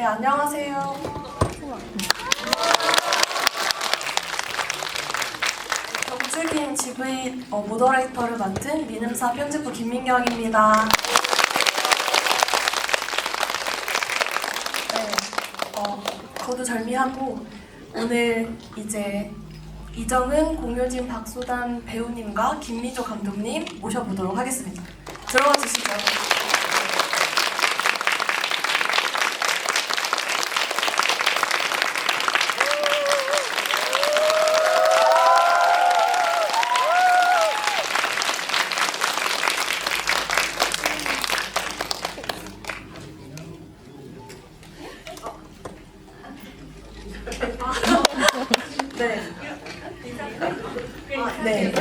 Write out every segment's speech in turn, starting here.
안녕하세요. 경주기행 GV 모더레이터를 맡은 민음사 편집부 김민경입니다. 네, 거두절미하고 오늘 이제 이정은, 공효진, 박소단 배우님과 김미조 감독님 모셔보도록 하겠습니다. 들어와 주시죠. 네. 네.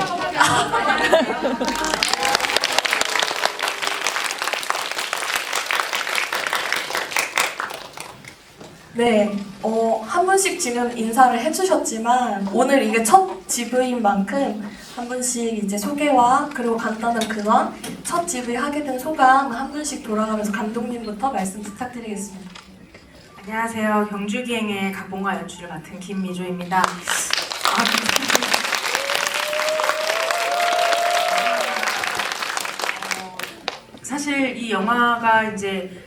네. 한 분씩 지금 인사를 해주셨지만 오늘 이게 첫 GV인 만큼 한 분씩 이제 소개와 그리고 간단한 근황, 첫 GV 하게 된 소감 한 분씩 돌아가면서 감독님부터 말씀 부탁드리겠습니다. 안녕하세요. 경주기행의 각본과 연출을 맡은 김미조입니다. 사실 이 영화가 이제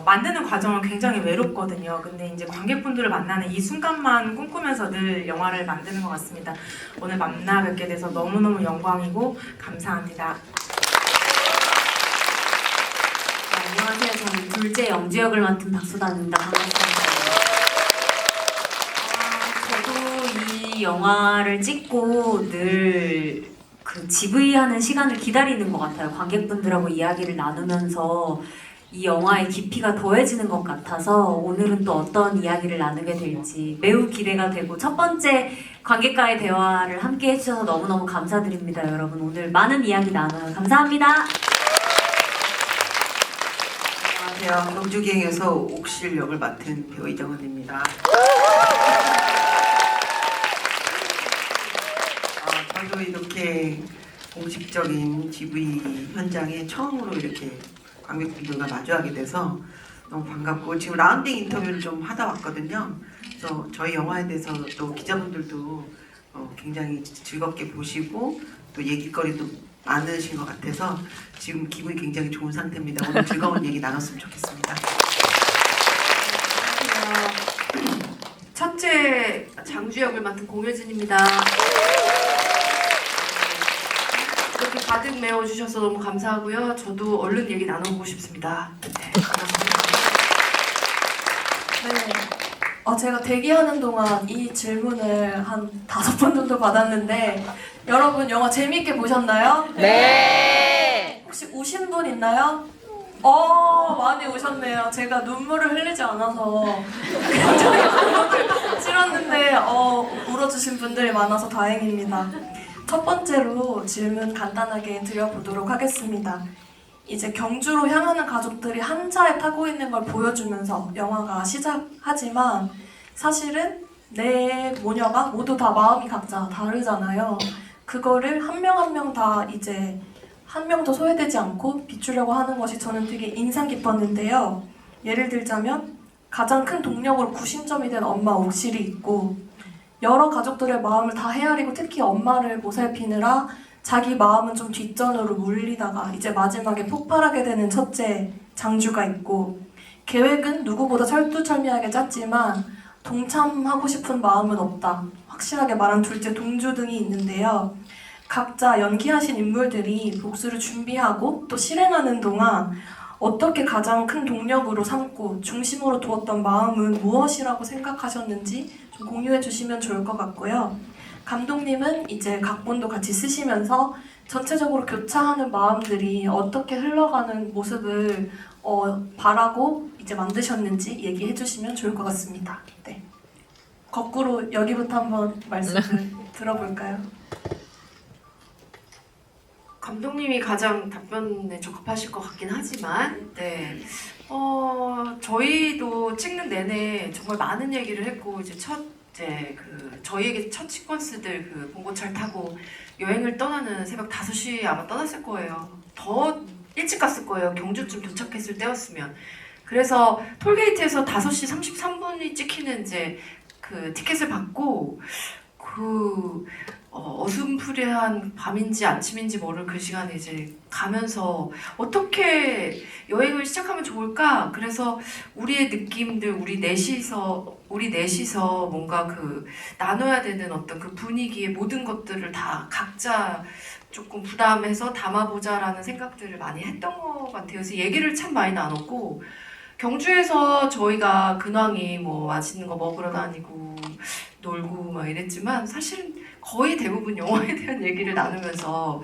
만드는 과정은 굉장히 외롭거든요. 근데 이제 관객분들을 만나는 이 순간만 꿈꾸면서 늘 영화를 만드는 것 같습니다. 오늘 만나 뵙게 돼서 너무너무 영광이고 감사합니다. 안녕하세요. 저는 둘째 영지 역을 맡은 박소단입니다. 반갑습니다. 저도 이 영화를 찍고 늘 그 GV 하는 시간을 기다리는 것 같아요. 관객분들하고 이야기를 나누면서 이 영화의 깊이가 더해지는 것 같아서 오늘은 또 어떤 이야기를 나누게 될지 매우 기대가 되고 첫 번째 관객과의 대화를 함께 해주셔서 너무너무 감사드립니다. 여러분 오늘 많은 이야기 나눠요. 감사합니다. 안녕하세요. 경주기행에서 옥실 역을 맡은 배우 이정은입니다. 저도 이렇게 공식적인 GV 현장에 처음으로 이렇게 관객분들과 마주하게 돼서 너무 반갑고 지금 라운딩 인터뷰를 좀 하다 왔거든요. 그래서 저희 영화에 대해서 또 기자분들도 굉장히 즐겁게 보시고 또 얘기거리도 많으신 것 같아서 지금 기분이 굉장히 좋은 상태입니다. 오늘 즐거운 얘기 나눴으면 좋겠습니다. 첫째 장주 역을 맡은 공효진입니다. 이렇게 가득 메워주셔서 너무 감사하고요. 저도 얼른 얘기 나눠보고 싶습니다. 네, 반갑습니다. 네. 제가 대기하는 동안 이 질문을 한 5번 정도 받았는데 여러분 영화 재미있게 보셨나요? 네. 혹시 우신 분 있나요? 많이 우셨네요. 제가 눈물을 흘리지 않아서 굉장히 눈물을 치렀는데 울어주신 분들이 많아서 다행입니다. 첫 번째로 질문 간단하게 드려보도록 하겠습니다. 이제 경주로 향하는 가족들이 한 차에 타고 있는 걸 보여주면서 영화가 시작하지만 사실은 네 모녀가 모두 다 마음이 각자 다르잖아요. 그거를 한 명 한 명 다 이제 한 명도 소외되지 않고 비추려고 하는 것이 저는 되게 인상 깊었는데요. 예를 들자면 가장 큰 동력으로 구심점이 된 엄마 옥실이 있고 여러 가족들의 마음을 다 헤아리고 특히 엄마를 보살피느라 자기 마음은 좀 뒷전으로 물리다가 이제 마지막에 폭발하게 되는 첫째 장주가 있고 계획은 누구보다 철두철미하게 짰지만 동참하고 싶은 마음은 없다. 확실하게 말한 둘째 동주 등이 있는데요. 각자 연기하신 인물들이 복수를 준비하고 또 실행하는 동안 어떻게 가장 큰 동력으로 삼고 중심으로 두었던 마음은 무엇이라고 생각하셨는지 좀 공유해 주시면 좋을 것 같고요. 감독님은 이제 각본도 같이 쓰시면서 전체적으로 교차하는 마음들이 어떻게 흘러가는 모습을 바라고 이제 만드셨는지 얘기해 주시면 좋을 것 같습니다. 네. 거꾸로 여기부터 한번 말씀을 들어볼까요? 감독님이 가장 답변에 적합하실 것 같긴 하지만 네. 저희도 찍는 내내 정말 많은 얘기를 했고 이제 저희에게 첫 시퀀스들 그 봉고차를 타고 여행을 떠나는 새벽 5시에 아마 떠났을 거예요. 더 일찍 갔을 거예요. 경주쯤 도착했을 때였으면. 그래서 톨게이트에서 5시 33분이 찍히는 이제 그 티켓을 받고 그 어슴푸레한 밤인지 아침인지 모를 그 시간에 이제 가면서 어떻게 여행을 시작하면 좋을까? 그래서 우리의 느낌들, 우리 넷이서 뭔가 그 나눠야 되는 어떤 그 분위기의 모든 것들을 다 각자 조금 부담해서 담아보자라는 생각들을 많이 했던 것 같아요. 그래서 얘기를 참 많이 나눴고, 경주에서 저희가 근황이 뭐 맛있는 거 먹으러 다니고 놀고 막 이랬지만 사실은 거의 대부분 영화에 대한 얘기를 나누면서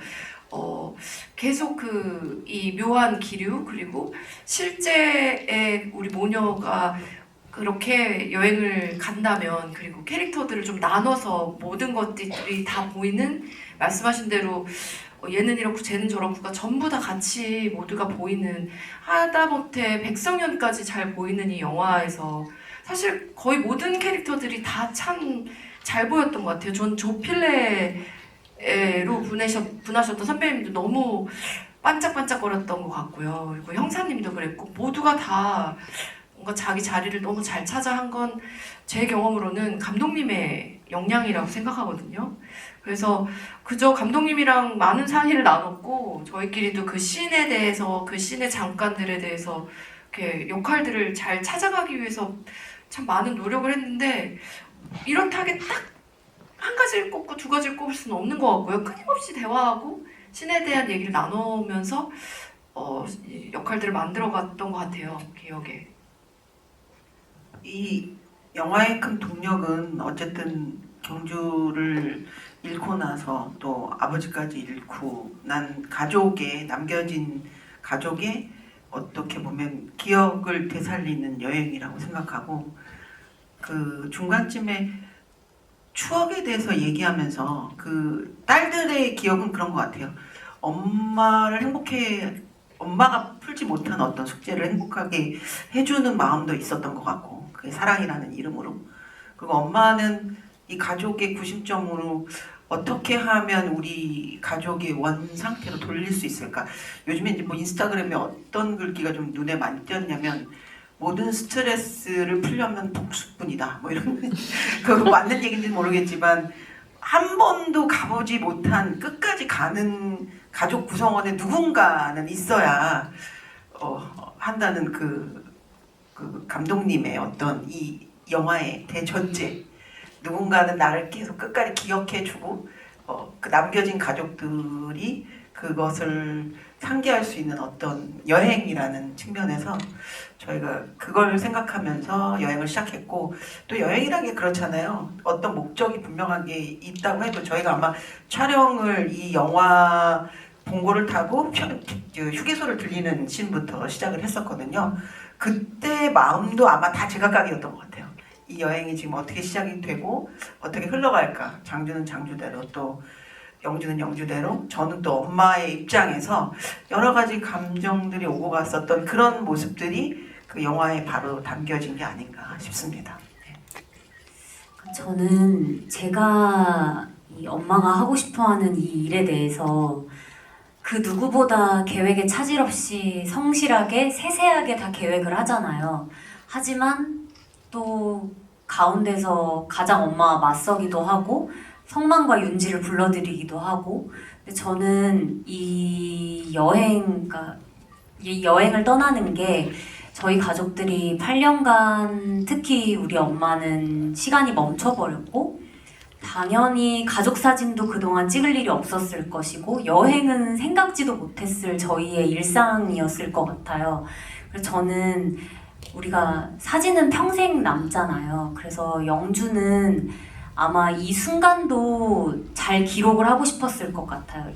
계속 그 이 묘한 기류, 그리고 실제의 우리 모녀가 그렇게 여행을 간다면, 그리고 캐릭터들을 좀 나눠서 모든 것들이 다 보이는, 말씀하신 대로 얘는 이렇고 쟤는 저렇고가 전부 다 같이 모두가 보이는, 하다못해 백성년까지 잘 보이는 이 영화에서 사실 거의 모든 캐릭터들이 다 참 잘 보였던 것 같아요. 전 조필레로 분하셨던 선배님도 너무 반짝반짝거렸던 것 같고요. 그리고 형사님도 그랬고, 모두가 다 뭔가 자기 자리를 너무 잘 찾아 한 건 제 경험으로는 감독님의 역량이라고 생각하거든요. 그래서 그저 감독님이랑 많은 상의를 나눴고, 저희끼리도 그 씬에 대해서, 그 씬의 장관들에 대해서 이렇게 역할들을 잘 찾아가기 위해서 참 많은 노력을 했는데, 이렇다게 딱 한 가지를 꼽고 두 가지를 꼽을 수는 없는 것 같고요. 끊임없이 대화하고 씬에 대한 얘기를 나누면서 이 역할들을 만들어갔던 것 같아요. 기억에. 이 영화의 큰 동력은 어쨌든 경주를 잃고 나서 또 아버지까지 잃고 난 가족의, 남겨진 가족의 어떻게 보면 기억을 되살리는 여행이라고 생각하고, 그 중간쯤에 추억에 대해서 얘기하면서 그 딸들의 기억은 그런 것 같아요. 엄마가 풀지 못한 어떤 숙제를 행복하게 해주는 마음도 있었던 것 같고, 그게 사랑이라는 이름으로. 그리고 엄마는 이 가족의 구심점으로 어떻게 하면 우리 가족의 원 상태로 돌릴 수 있을까. 요즘에 이제 뭐 인스타그램에 어떤 글귀가 좀 눈에 많이 띄었냐면, 모든 스트레스를 풀려면 복수뿐이다, 뭐 이런 그거 맞는 얘기인지는 모르겠지만, 한 번도 가보지 못한 끝까지 가는 가족 구성원에 누군가는 있어야 한다는 그 감독님의 어떤 이 영화의 대전제, 누군가는 나를 계속 끝까지 기억해주고 그 남겨진 가족들이 그것을 상기할 수 있는 어떤 여행이라는 측면에서 저희가 그걸 생각하면서 여행을 시작했고, 또 여행이란 게 그렇잖아요. 어떤 목적이 분명하게 있다고 해도 저희가 아마 촬영을 이 영화 봉고를 타고 휴게소를 들리는 씬부터 시작을 했었거든요. 그때 마음도 아마 다 제각각이었던 것 같아요. 이 여행이 지금 어떻게 시작이 되고 어떻게 흘러갈까. 장주는 장주대로, 또 영주는 영주대로, 저는 또 엄마의 입장에서 여러 가지 감정들이 오고 갔었던 그런 모습들이 그 영화에 바로 담겨진 게 아닌가 싶습니다. 저는 제가 이 엄마가 하고 싶어하는 이 일에 대해서 그 누구보다 계획에 차질 없이 성실하게 세세하게 다 계획을 하잖아요. 하지만 또 가운데서 가장 엄마와 맞서기도 하고 성만과 윤지를 불러들이기도 하고, 근데 저는 이 여행을 떠나는 게 저희 가족들이 8년간, 특히 우리 엄마는 시간이 멈춰버렸고, 당연히 가족 사진도 그동안 찍을 일이 없었을 것이고, 여행은 생각지도 못했을 저희의 일상이었을 것 같아요. 그래서 저는 우리가 사진은 평생 남잖아요. 그래서 영주는 아마 이 순간도 잘 기록을 하고 싶었을 것 같아요.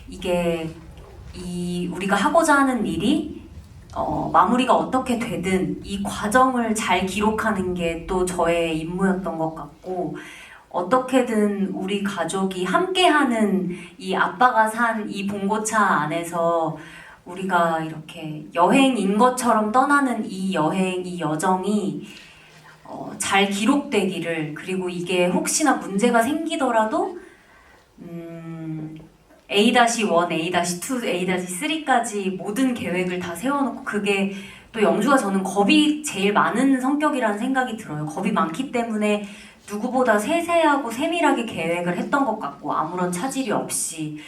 이게 우리가 하고자 하는 일이 마무리가 어떻게 되든 이 과정을 잘 기록하는 게 또 저의 임무였던 것 같고, 어떻게든 우리 가족이 함께하는 이 아빠가 산 이 봉고차 안에서 우리가 이렇게 여행인 것처럼 떠나는 이 여행, 이 여정이 잘 기록되기를, 그리고 이게 혹시나 문제가 생기더라도 A-1, A-2, A-3까지 모든 계획을 다 세워놓고 그게 또 영주가 저는 겁이 제일 많은 성격이라는 생각이 들어요. 겁이 많기 때문에 누구보다 세세하고 세밀하게 계획을 했던 것 같고 아무런 차질이 없이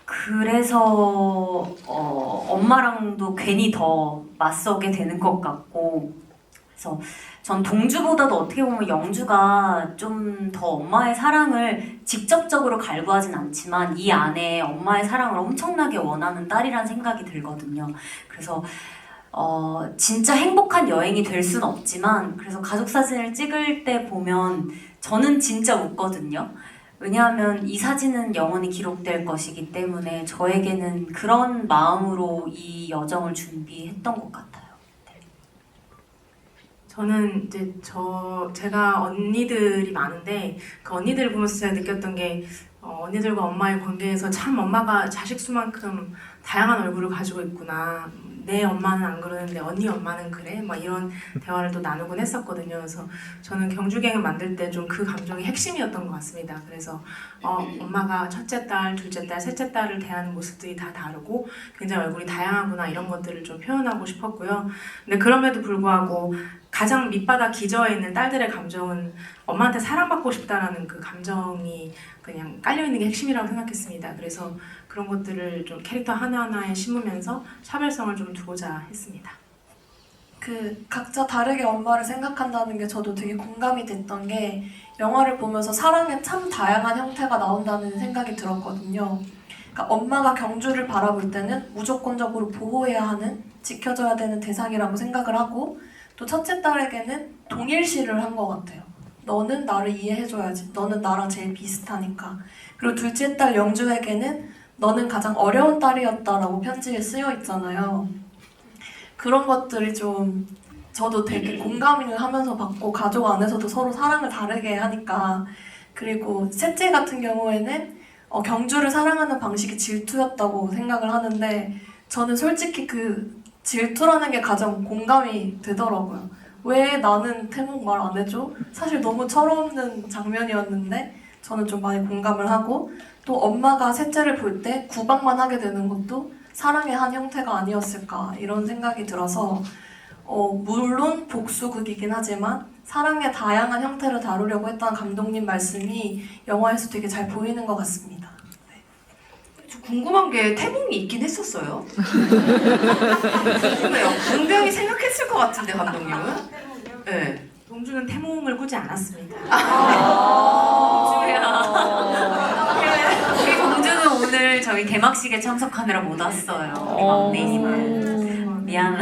그래서 엄마랑도 괜히 더 맞서게 되는 것 같고 그래서 전 동주보다도 어떻게 보면 영주가 좀 더 엄마의 사랑을 직접적으로 갈구하진 않지만 이 안에 엄마의 사랑을 엄청나게 원하는 딸이란 생각이 들거든요. 그래서 진짜 행복한 여행이 될 순 없지만 그래서 가족 사진을 찍을 때 보면 저는 진짜 웃거든요. 왜냐하면 이 사진은 영원히 기록될 것이기 때문에 저에게는 그런 마음으로 이 여정을 준비했던 것 같아요. 저는 이제 제가 언니들이 많은데 그 언니들을 보면서 제가 느꼈던 게 언니들과 엄마의 관계에서 참 엄마가 자식 수만큼 다양한 얼굴을 가지고 있구나. 내 엄마는 안 그러는데 언니 엄마는 그래? 막 이런 대화를 또 나누곤 했었거든요. 그래서 저는 경주갱을 만들 때 좀 그 감정이 핵심이었던 것 같습니다. 그래서 엄마가 첫째 딸, 둘째 딸, 셋째 딸을 대하는 모습들이 다 다르고 굉장히 얼굴이 다양하구나 이런 것들을 좀 표현하고 싶었고요. 근데 그럼에도 불구하고 가장 밑바닥 기저에 있는 딸들의 감정은 엄마한테 사랑받고 싶다라는 그 감정이 그냥 깔려있는 게 핵심이라고 생각했습니다. 그래서 그런 것들을 좀 캐릭터 하나하나에 심으면서 차별성을 좀 두고자 했습니다. 그 각자 다르게 엄마를 생각한다는 게 저도 되게 공감이 됐던 게 영화를 보면서 사랑의 참 다양한 형태가 나온다는 생각이 들었거든요. 그러니까 엄마가 경주를 바라볼 때는 무조건적으로 보호해야 하는, 지켜줘야 되는 대상이라고 생각을 하고 또 첫째 딸에게는 동일시를 한 것 같아요. 너는 나를 이해해줘야지. 너는 나랑 제일 비슷하니까. 그리고 둘째 딸 영주에게는 너는 가장 어려운 딸이었다라고 편지에 쓰여 있잖아요. 그런 것들이 좀 저도 되게 공감을 하면서 봤고 가족 안에서도 서로 사랑을 다르게 하니까 그리고 셋째 같은 경우에는 경주를 사랑하는 방식이 질투였다고 생각을 하는데 저는 솔직히 그 질투라는 게 가장 공감이 되더라고요. 왜 나는 태몽 말 안 해줘? 사실 너무 철없는 장면이었는데 저는 좀 많이 공감을 하고 또 엄마가 셋째를 볼 때 구박만 하게 되는 것도 사랑의 한 형태가 아니었을까 이런 생각이 들어서 물론 복수극이긴 하지만 사랑의 다양한 형태를 다루려고 했던 감독님 말씀이 영화에서 되게 잘 보이는 것 같습니다. 저 궁금한 게 태몽이 있긴 했었어요. 궁금해요. 분명히 생각했을 것 같은데 감독님은. 네. 동주는 태몽을 꾸지 않았습니다. 우리 공주는 오늘 저희 개막식에 참석하느라 못 왔어요. 우리 막내니만 미안.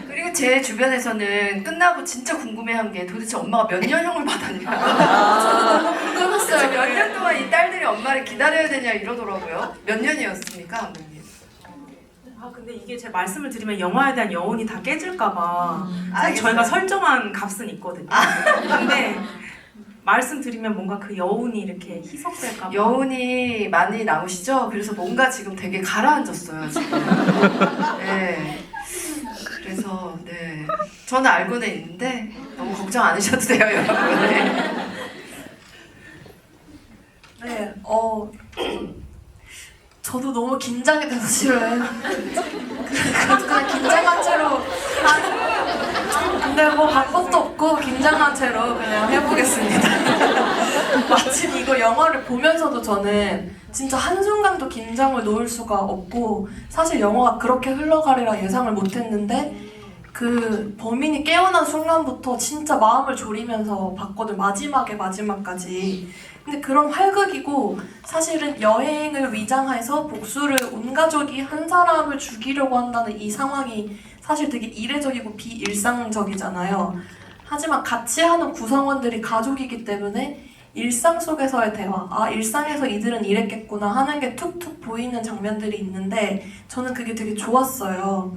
그리고 제 주변에서는 끝나고 진짜 궁금해한 게 도대체 엄마가 몇 년형을 받았냐. 저도 너무 궁금했어요. 몇 년 동안 이 딸들이 엄마를 기다려야 되냐 이러더라고요. 몇 년이었습니까, 감독님? 근데 이게 제 말씀을 드리면 영화에 대한 여운이 다 깨질까봐 사실 알겠어요. 저희가 설정한 값은 있거든요. 근데 말씀드리면 뭔가 그 여운이 이렇게 희석될까봐. 여운이 많이 나오시죠? 그래서 뭔가 지금 되게 가라앉았어요, 지금. 네. 그래서, 네. 저는 알고는 있는데, 너무 걱정 안 하셔도 돼요, 여러분. 네, 저도 너무 긴장이 돼서 싫어요. 그냥 긴장한 채로 근데 뭐 방법도 없고 긴장한 채로 그냥 해보겠습니다. 마침 이거 영화를 보면서도 저는 진짜 한순간도 긴장을 놓을 수가 없고 사실 영화가 그렇게 흘러가리라 예상을 못했는데 그 범인이 깨어난 순간부터 진짜 마음을 졸이면서 봤거든. 마지막까지. 근데 그런 활극이고 사실은 여행을 위장해서 복수를 온 가족이 한 사람을 죽이려고 한다는 이 상황이 사실 되게 이례적이고 비일상적이잖아요. 하지만 같이 하는 구성원들이 가족이기 때문에 일상 속에서의 대화, 일상에서 이들은 이랬겠구나 하는 게 툭툭 보이는 장면들이 있는데 저는 그게 되게 좋았어요.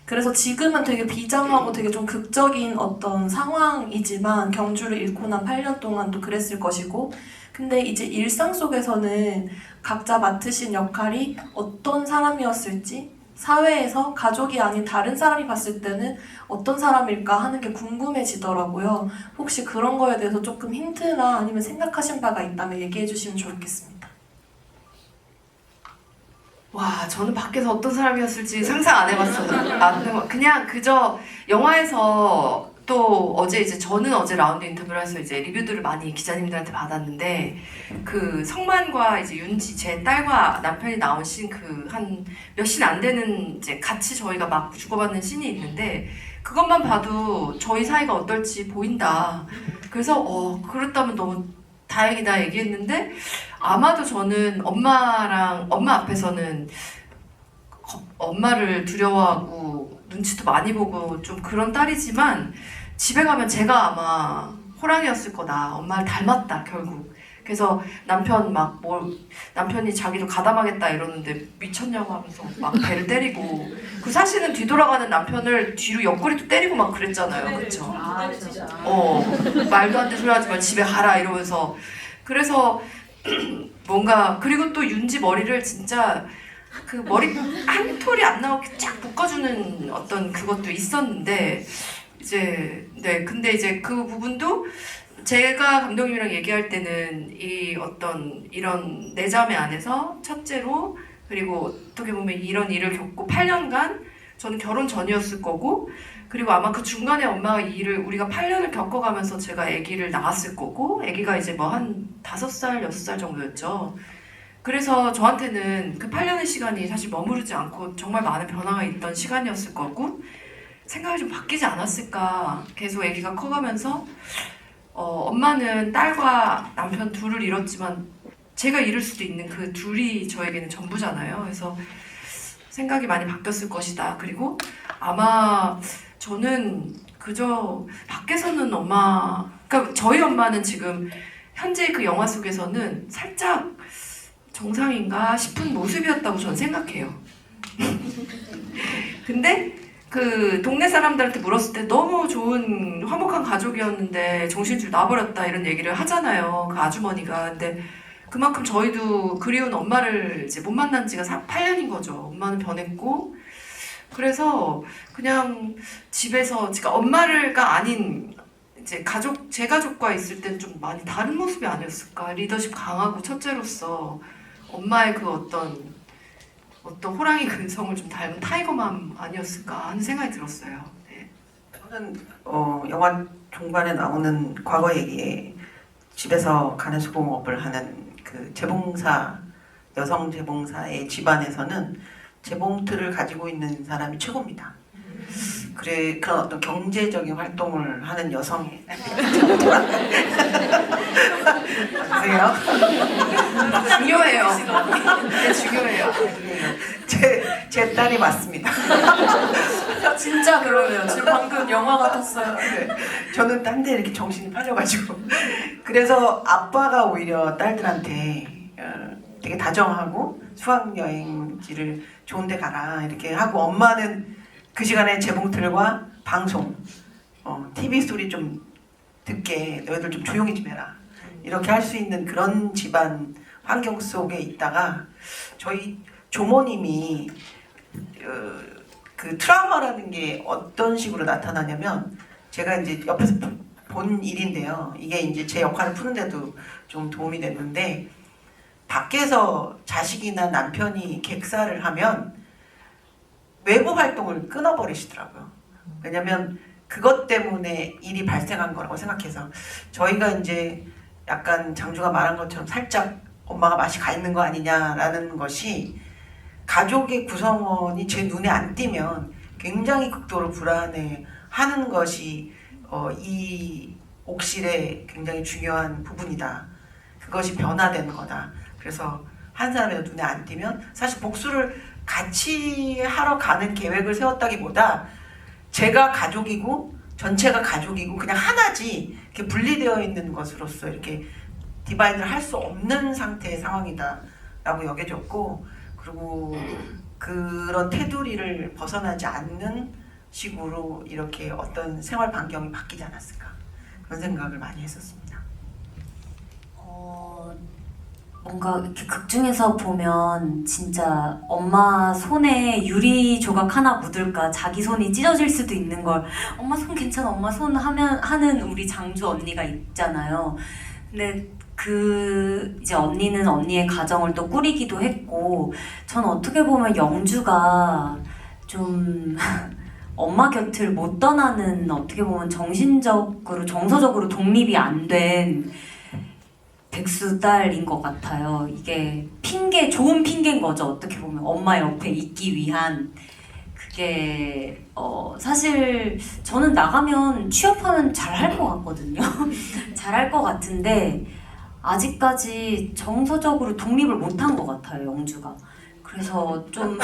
그래서 지금은 되게 비장하고 되게 좀 극적인 어떤 상황이지만 경주를 잃고 난 8년 동안도 그랬을 것이고 근데 이제 일상 속에서는 각자 맡으신 역할이 어떤 사람이었을지 사회에서 가족이 아닌 다른 사람이 봤을 때는 어떤 사람일까 하는 게 궁금해지더라고요. 혹시 그런 거에 대해서 조금 힌트나 아니면 생각하신 바가 있다면 얘기해 주시면 좋겠습니다. 와, 저는 밖에서 어떤 사람이었을지 상상 안 해봤어요. 그냥 그저 영화에서 또 어제 이제 저는 어제 라운드 인터뷰를 해서 이제 리뷰들을 많이 기자님들한테 받았는데 그 성만과 이제 윤지 제 딸과 남편이 나온 씬 그 한 몇 씬 안 되는 이제 같이 저희가 막 주고받는 씬이 있는데 그것만 봐도 저희 사이가 어떨지 보인다. 그래서 그렇다면 너무 다행이다 얘기했는데 아마도 저는 엄마 앞에서는 엄마를 두려워하고 눈치도 많이 보고 좀 그런 딸이지만 집에 가면 제가 아마 호랑이였을 거다. 엄마를 닮았다 결국. 그래서 남편이 자기도 가담하겠다 이러는데 미쳤냐고 하면서 막 배를 때리고 그 사실은 뒤돌아가는 남편을 뒤로 옆구리도 때리고 막 그랬잖아요. 그쵸? 말도 안 되는 소리 하지 마 집에 가라 이러면서 그래서 뭔가 그리고 또 윤지 머리를 진짜 그 머리 한 톨이 안 나오게 쫙 묶어주는 어떤 그것도 있었는데 이제 네 근데 이제 그 부분도 제가 감독님이랑 얘기할 때는 이 어떤 이런 내 자매 안에서 첫째로 그리고 어떻게 보면 이런 일을 겪고 8년간 저는 결혼 전이었을 거고 그리고 아마 그 중간에 엄마가 이 일을 우리가 8년을 겪어가면서 제가 아기를 낳았을 거고 아기가 이제 뭐 한 5살, 6살 정도였죠. 그래서 저한테는 그 8년의 시간이 사실 머무르지 않고 정말 많은 변화가 있던 시간이었을 거고 생각이 좀 바뀌지 않았을까. 계속 아기가 커가면서 엄마는 딸과 남편 둘을 잃었지만 제가 잃을 수도 있는 그 둘이 저에게는 전부잖아요. 그래서 생각이 많이 바뀌었을 것이다. 그리고 아마 저는 그저 밖에서는 그러니까 저희 엄마는 지금 현재 그 영화 속에서는 살짝 정상인가 싶은 모습이었다고 저는 생각해요. 근데 그 동네 사람들한테 물었을 때 너무 좋은 화목한 가족이었는데 정신줄 놔버렸다 이런 얘기를 하잖아요. 그 아주머니가. 근데 그만큼 저희도 그리운 엄마를 이제 못 만난 지가 8년인 거죠. 엄마는 변했고 그래서 그냥 집에서 그러니까 엄마가 아닌 이제 제 가족과 있을 땐 좀 많이 다른 모습이 아니었을까. 리더십 강하고 첫째로서 엄마의 그 어떤 호랑이 근성을 좀 닮은 타이거맘 아니었을까 하는 생각이 들었어요. 네. 저는 영화 종반에 나오는 과거 얘기에 집에서 가내수공업을 하는 그 여성 재봉사의 집안에서는 재봉틀을 가지고 있는 사람이 최고입니다. 그런 어떤 경제적인 활동을 하는 여성이 아세요? 중요해요. 네, 중요해요. 제 딸이 맞습니다. 진짜 그러네요. 지금 방금 영화 같았어요. 네, 저는 딴 데 이렇게 정신이 팔려가지고 그래서 아빠가 오히려 딸들한테 되게 다정하고 수학여행지를 좋은 데 가라 이렇게 하고 엄마는 그 시간에 재봉틀과 방송 TV 소리 좀 듣게 너희들 좀 조용히 좀 해라 이렇게 할 수 있는 그런 집안 환경 속에 있다가 저희 조모님이 그 트라우마라는 게 어떤 식으로 나타나냐면 제가 이제 옆에서 본 일인데요. 이게 이제 제 역할을 푸는데도 좀 도움이 됐는데 밖에서 자식이나 남편이 객사를 하면 외부 활동을 끊어버리시더라고요. 왜냐면 그것 때문에 일이 발생한 거라고 생각해서 저희가 이제 약간 장주가 말한 것처럼 살짝 엄마가 맛이 가 있는 거 아니냐라는 것이 가족의 구성원이 제 눈에 안 띄면 굉장히 극도로 불안해 하는 것이 이 옥실의 굉장히 중요한 부분이다. 그것이 변화되는 거다. 그래서 한 사람의 눈에 안 띄면 사실 복수를 같이 하러 가는 계획을 세웠다기보다 제가 가족이고 전체가 가족이고 그냥 하나지 이렇게 분리되어 있는 것으로서 이렇게 디바이드를 할 수 없는 상태의 상황이다 라고 여겨졌고 그리고 그런 테두리를 벗어나지 않는 식으로 이렇게 어떤 생활 반경이 바뀌지 않았을까 그런 생각을 많이 했었습니다. 뭔가 이렇게 극 중에서 보면 진짜 엄마 손에 유리 조각 하나 묻을까 자기 손이 찢어질 수도 있는 걸 엄마 손 괜찮아 엄마 손 하는 우리 장주 언니가 있잖아요. 근데 이제 언니는 언니의 가정을 또 꾸리기도 했고, 전 어떻게 보면 영주가 좀 엄마 곁을 못 떠나는, 어떻게 보면 정신적으로, 정서적으로 독립이 안 된 백수 딸인 것 같아요. 이게 좋은 핑계인 거죠. 어떻게 보면 엄마 옆에 있기 위한. 그게 사실 저는 나가면 취업하면 잘할 것 같거든요. 잘할 것 같은데 아직까지 정서적으로 독립을 못한 것 같아요, 영주가. 그래서 좀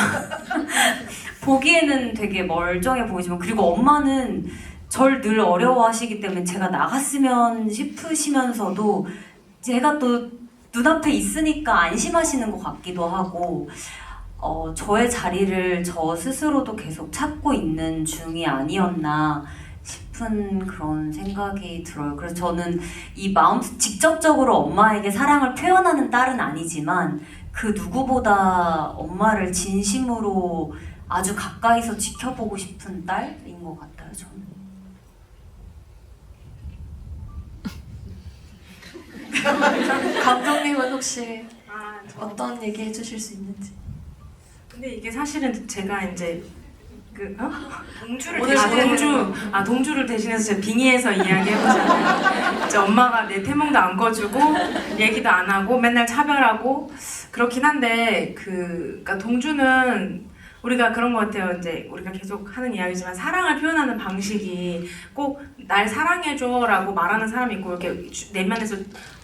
보기에는 되게 멀쩡해 보이지만, 그리고 엄마는 절 늘 어려워하시기 때문에 제가 나갔으면 싶으시면서도 제가 또 눈앞에 있으니까 안심하시는 것 같기도 하고, 저의 자리를 저 스스로도 계속 찾고 있는 중이 아니었나 싶은 그런 생각이 들어요. 그래서 저는 이 마음, 직접적으로 엄마에게 사랑을 표현하는 딸은 아니지만 그 누구보다 엄마를 진심으로 아주 가까이서 지켜보고 싶은 딸인 것 같아요, 저는. 감독님은 혹시 어떤 얘기 해주실 수 있는지? 근데 이게 사실은 제가 이제 동주를 오늘 동주를 대신해서 제가 빙의해서 이야기해보잖아요. 이제 엄마가 내 태몽도 안 꺼주고 얘기도 안 하고 맨날 차별하고 그렇긴 한데 그러니까 동주는 우리가 그런 것 같아요. 이제 우리가 계속 하는 이야기지만 사랑을 표현하는 방식이 꼭 날 사랑해줘라고 말하는 사람이 있고 이렇게 내면에서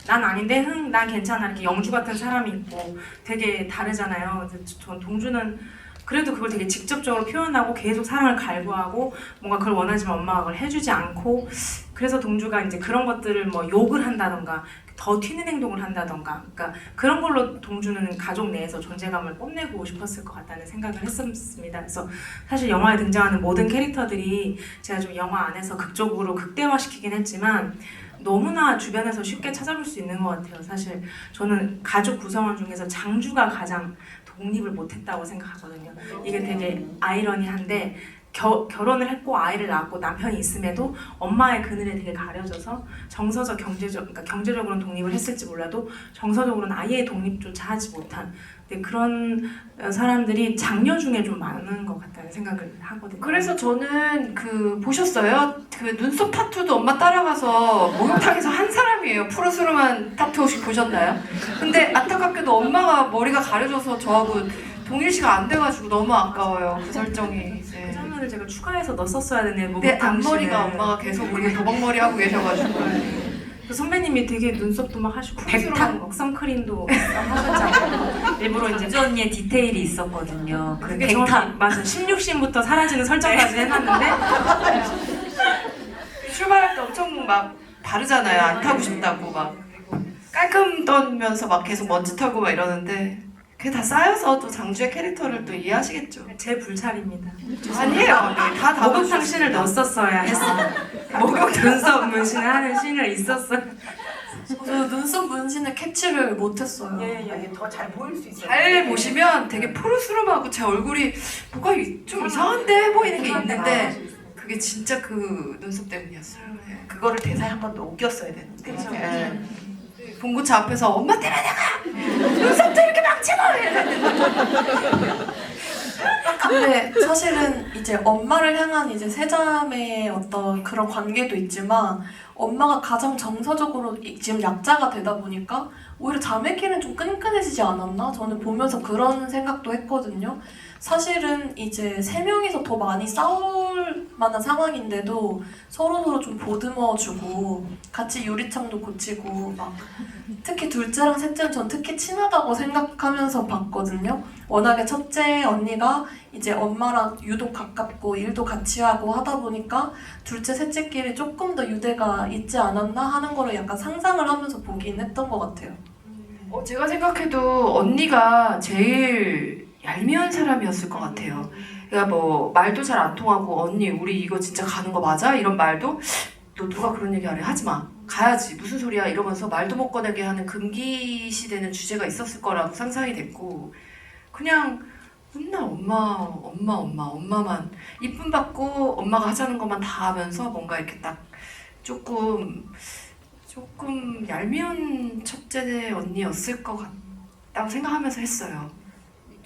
난 아닌데 난 괜찮아 이렇게 영주 같은 사람이 있고 되게 다르잖아요. 그래서 전 동주는 그래도 그걸 되게 직접적으로 표현하고 계속 사랑을 갈구하고 뭔가 그걸 원하지만 엄마가 그걸 해주지 않고, 그래서 동주가 이제 그런 것들을 뭐 욕을 한다던가 더 튀는 행동을 한다던가, 그러니까 그런 걸로 동주는 가족 내에서 존재감을 뽐내고 싶었을 것 같다는 생각을 했었습니다. 그래서 사실 영화에 등장하는 모든 캐릭터들이 제가 좀 영화 안에서 극적으로 극대화시키긴 했지만 너무나 주변에서 쉽게 찾아볼 수 있는 것 같아요. 사실 저는 가족 구성원 중에서 장주가 가장 독립을 못했다고 생각하거든요. 이게 되게 아이러니한데 결혼을 했고 아이를 낳았고 남편이 있음에도 엄마의 그늘에 되게 가려져서 정서적, 그러니까 경제적으로는 독립을 했을지 몰라도 정서적으로는 아이의 독립조차 하지 못한, 근데 그런 사람들이 장녀 중에 좀 많은 것 같다는 생각을 하거든요. 그래서 저는 보셨어요? 그 눈썹 타투도 엄마 따라가서 목욕탕에서 한 사람이에요. 푸르스름한 타투 혹시 보셨나요? 근데 안타깝게도 엄마가 머리가 가려져서 저하고 동일시가 안 돼가지고 너무 아까워요. 그 설정이. 그 장면을 제가 추가해서 넣었어야 되네. 근데 앞머리가 엄마가 계속 우리 도박머리 하고 계셔가지고. 그 선배님이 되게 눈썹도 막 하시고 백탁 선크림도 하셨잖아요. 일부러 이제 백주 언니의 디테일이 있었거든요. 그 그게 백탁. 정확히 맞아 16신부터 사라지는 설정까지 해놨는데 출발할 때 엄청 막 바르잖아요. 안 타고 싶다고 막 깔끔 떠면서 막 계속 먼지 타고 막 이러는데 그게 다 쌓여서 또 장주의 캐릭터를 또 이해하시겠죠. 제 불찰입니다. 아니에요. 다 목욕탕 씬을 넣었어야 했어요. 목욕 눈썹 문신을 하는 씬을 있었어요. 저 눈썹 문신을 캡치를 못했어요. 더 잘 보일 수 있어요. 잘 보시면 되게 푸르스름하고 제 얼굴이 뭐가 좀 이상한데 보이는 게 있는데 그게 진짜 그 눈썹 때문이었어요. 네. 그거를 대사에 한 번 더 웃겼어야 되는데. 그렇죠. 예. 봉구차 앞에서 엄마 때문에 내가 눈썹도 이렇게 망치고 근데 사실은 이제 엄마를 향한 이제 세자매의 어떤 그런 관계도 있지만 엄마가 가장 정서적으로 지금 약자가 되다 보니까 오히려 자매끼리는 좀 끈끈해지지 않았나? 저는 보면서 그런 생각도 했거든요. 사실은 이제 세 명이서 더 많이 싸울 만한 상황인데도 서로서로 좀 보듬어주고 같이 유리창도 고치고 막 특히 둘째랑 셋째는 전 특히 친하다고 생각하면서 봤거든요. 워낙에 첫째 언니가 이제 엄마랑 유독 가깝고 일도 같이 하고 하다 보니까 둘째, 셋째끼리 조금 더 유대가 있지 않았나 하는 거를 약간 상상을 하면서 보긴 했던 것 같아요. 제가 생각해도 언니가 제일 얄미운 사람이었을 것 같아요. 그러니까 뭐 말도 잘 안 통하고 언니 우리 이거 진짜 가는 거 맞아? 이런 말도 너 누가 그런 얘기 하래? 하지 마. 가야지. 무슨 소리야? 이러면서 말도 못 꺼내게 하는 금기시되는 주제가 있었을 거라고 상상이 됐고 그냥 맨날 엄마만 이쁨 받고 엄마가 하자는 것만 다 하면서 뭔가 이렇게 딱 조금 조금 얄미운 첫째 언니였을 것 같다고 생각하면서 했어요.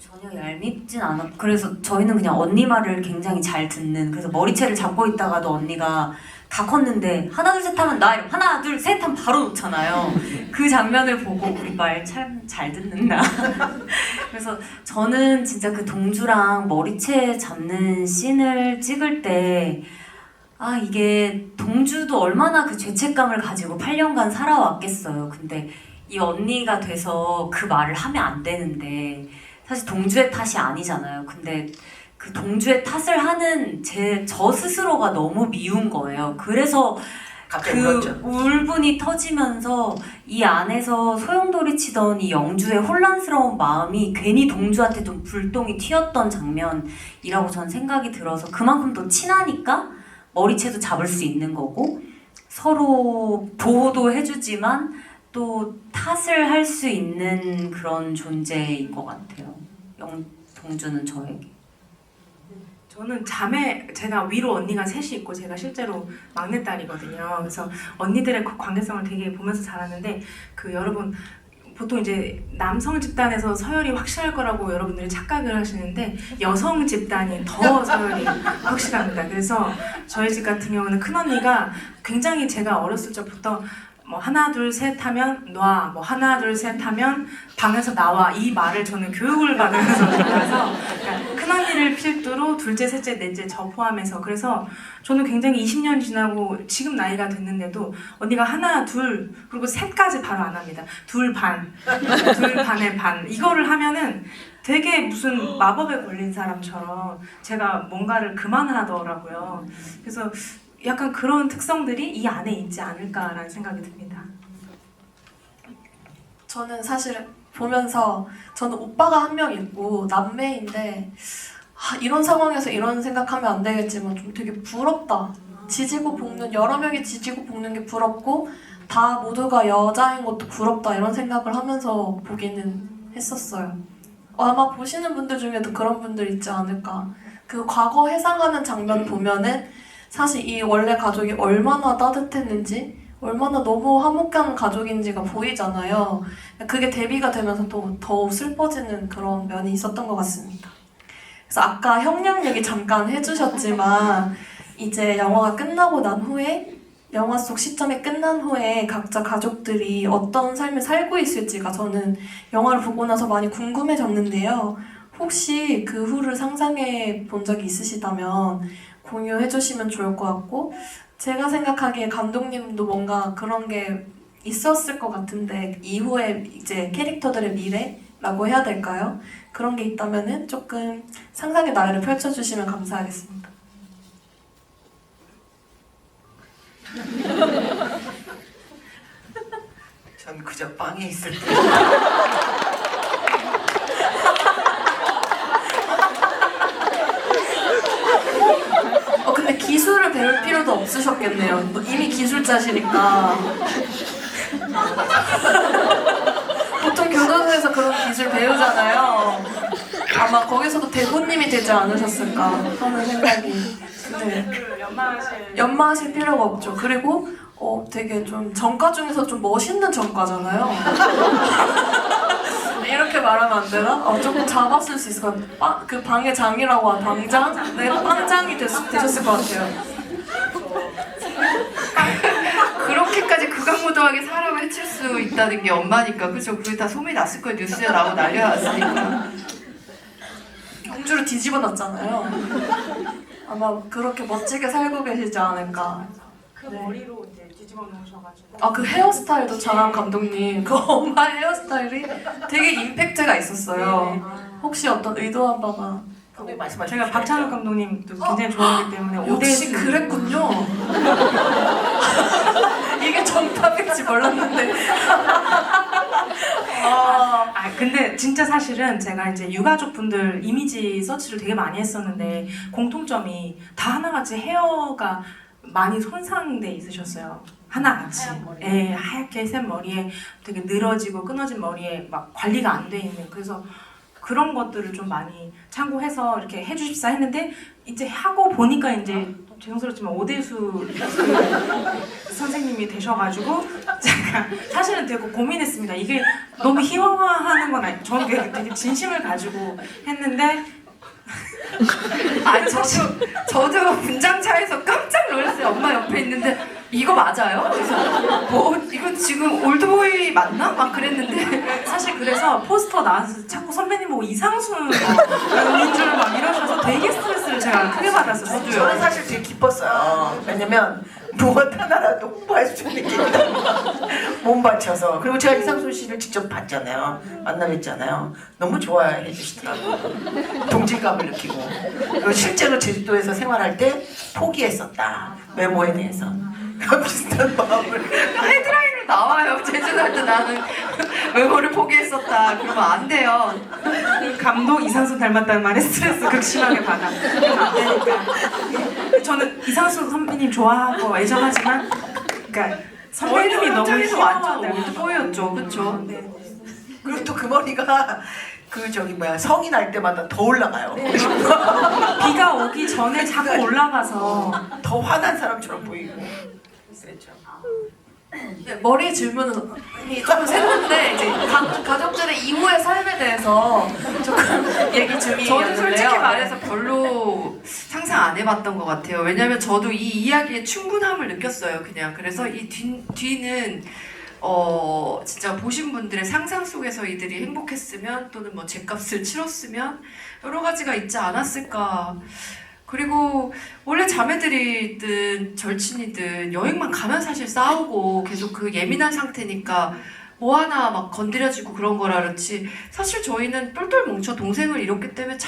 전혀 얄밉진 않았고 그래서 저희는 그냥 언니 말을 굉장히 잘 듣는 그래서 머리채를 잡고 있다가도 언니가 다 컸는데 하나 둘 셋 하면 나 이러면 하나 둘 셋 하면 바로 놓잖아요. 그 장면을 보고 우리 말 참 잘 듣는다. 그래서 저는 진짜 그 동주랑 머리채 잡는 씬을 찍을 때 아 이게 동주도 얼마나 그 죄책감을 가지고 8년간 살아왔겠어요. 근데 이 언니가 돼서 그 말을 하면 안 되는데 사실 동주의 탓이 아니잖아요. 근데 그 동주의 탓을 하는 저 스스로가 너무 미운 거예요. 그래서 갑자기 그 울었죠. 울분이 터지면서 이 안에서 소용돌이 치던 이 영주의 혼란스러운 마음이 괜히 동주한테 좀 불똥이 튀었던 장면이라고 전 생각이 들어서 그만큼 또 친하니까 머리채도 잡을 수 있는 거고 서로 보호도 해주지만 또 탓을 할 수 있는 그런 존재인 것 같아요. 동주는 저에게. 저는 제가 위로 언니가 셋이 있고 제가 실제로 막내딸이거든요. 그래서 언니들의 그 관계성을 되게 보면서 자랐는데 그 여러분 보통 이제 남성 집단에서 서열이 확실할 거라고 여러분들이 착각을 하시는데 여성 집단이 더 서열이 확실합니다. 그래서 저희 집 같은 경우는 큰언니가 굉장히 제가 어렸을 적부터 뭐 하나 둘 셋 하면 놔, 뭐 하나 둘 셋 하면 방에서 나와 이 말을 저는 교육을 받으면서 들어서 그러니까 큰언니를 필두로 둘째, 셋째, 넷째 저 포함해서 그래서 저는 굉장히 20년 지나고 지금 나이가 됐는데도 언니가 하나 둘 그리고 셋까지 바로 안 합니다. 둘 반의 반 이거를 하면은 되게 무슨 마법에 걸린 사람처럼 제가 뭔가를 그만하더라고요. 그래서 약간 그런 특성들이 이 안에 있지 않을까라는 생각이 듭니다. 저는 사실 보면서 저는 오빠가 한 명 있고 남매인데 이런 상황에서 이런 생각하면 안 되겠지만 좀 되게 부럽다. 지지고 볶는 여러 명이 지지고 볶는 게 부럽고 다 모두가 여자인 것도 부럽다 이런 생각을 하면서 보기는 했었어요. 아마 보시는 분들 중에도 그런 분들 있지 않을까. 그 과거 회상하는 장면 보면은 사실 이 원래 가족이 얼마나 따뜻했는지 얼마나 너무 화목한 가족인지가 보이잖아요. 그게 대비가 되면서 또 더욱 슬퍼지는 그런 면이 있었던 것 같습니다. 그래서 아까 형량 얘기 잠깐 해주셨지만 이제 영화가 끝나고 난 후에 영화 속 시점이 끝난 후에 각자 가족들이 어떤 삶을 살고 있을지가 저는 영화를 보고 나서 많이 궁금해졌는데요. 혹시 그 후를 상상해 본 적이 있으시다면 공유해 주시면 좋을 것 같고 제가 생각하기에 감독님도 뭔가 그런 게 있었을 것 같은데 이후에 이제 캐릭터들의 미래라고 해야 될까요? 그런 게 있다면은 조금 상상의 나래를 펼쳐주시면 감사하겠습니다. 전 그저 빵에 있을 때 근데 기술을 배울 필요도 없으셨겠네요. 뭐 이미 기술자시니까. 보통 교도소에서 그런 기술 배우잖아요. 아마 거기서도 대본님이 되지 않으셨을까 하는 생각이. 네. 연마하실 필요가 없죠. 그리고 되게 좀 전과 중에서 좀 멋있는 전과잖아요. 이렇게 말하면 안 되나? 조금 잡았을 수 있을 것 같아요. 그 방의 장이라고 한 방장? 네, 빵장이 되셨을 것 같아요. 그렇게까지 극악무도하게 사람을 해칠 수 있다는 게 엄마니까 그죠? 그게 다 소문이 났을 거예요. 뉴스에 나오고 난리가 났으니까. 공주를 뒤집어 놨잖아요. 아마 그렇게 멋지게 살고 계시지 않을까. 그 머리로 이제 뒤집어 놓으셔가지고 그 헤어스타일도 잘한 감독님. 그 엄마의 헤어스타일이 되게 임팩트가 있었어요. 혹시 어떤 의도한 바가? 감독님 말씀하시죠. 제가 박찬욱 감독님도 굉장히 좋아하기 때문에 역시 오데스 그랬군요. 이게 정답일지 몰랐는데. 근데 진짜 사실은 제가 이제 유가족 분들 이미지 서치를 되게 많이 했었는데 공통점이 다 하나같이 헤어가 많이 손상돼 있으셨어요. 하나같이. 예, 하얗게 센 머리에 되게 늘어지고 끊어진 머리에 막 관리가 안 돼 있는. 그래서 그런 것들을 좀 많이 참고해서 이렇게 해주십사 했는데 이제 하고 보니까 이제 죄송스럽지만 오대수 선생님이 되셔가지고 제가 사실은 되게 고민했습니다. 이게 너무 희화화하는 건 아니, 저는 되게 진심을 가지고 했는데 아니 저도 분장차에서 깜짝 놀랐어요. 엄마 옆에 있는데 이거 맞아요? 그래서 뭐 이거 지금 올드보이 맞나? 막 그랬는데 사실 그래서 포스터 나와서 자꾸 선배님 보고 이상순 인 줄 막 이러셔서 되게 스트레스를 제가 크게 받았었어요. 저는 사실 되게 기뻤어요. 왜냐면 무엇 하나라도 홍보할 수 있는 게 몸 바쳐서. 그리고 제가 이상순 씨를 직접 봤잖아요. 만나뵀잖아요. 너무 좋아해 주시더라고요. 동질감을 느끼고. 그리고 실제로 제주도에서 생활할 때 포기했었다. 외모에 대해서. 비슷한 마음을. 헤드라인으로 나와요. 제주도 할 때 나는 외모를 포기했었다. 그러면 안 돼요. 감독 이상순 닮았다는 말에 스트레스 극심하게 받아. 그러면 안 되니까. 저는 이상순 선배님 좋아하고 애정하지만, 그러니까 선배님이 너무 현장에서 완전 희화화되고. 올드보이였죠. 그쵸? 네. 그리고 또 그 머리가 그 저기 뭐야 성이 날 때마다 더 올라가요. 비가 오기 전에 자꾸 올라가서 더 화난 사람처럼 보이고. 그랬죠. 네, 머리의 질문은 조금 샜는데 이제 가족들의 이후의 삶에 대해서 조금 얘기 저는 중이었는데요. 솔직히 말해서 별로 상상 안 해봤던 것 같아요. 왜냐면 저도 이 이야기의 충분함을 느꼈어요. 그냥 그래서 이 뒤는 진짜 보신 분들의 상상 속에서 이들이 행복했으면 또는 뭐 죗값을 치렀으면 여러 가지가 있지 않았을까. 그리고 원래 자매들이든 절친이든 여행만 가면 사실 싸우고 계속 그 예민한 상태니까 뭐 하나 막 건드려지고 그런 거라 그렇지 사실 저희는 똘똘 뭉쳐 동생을 잃었기 때문에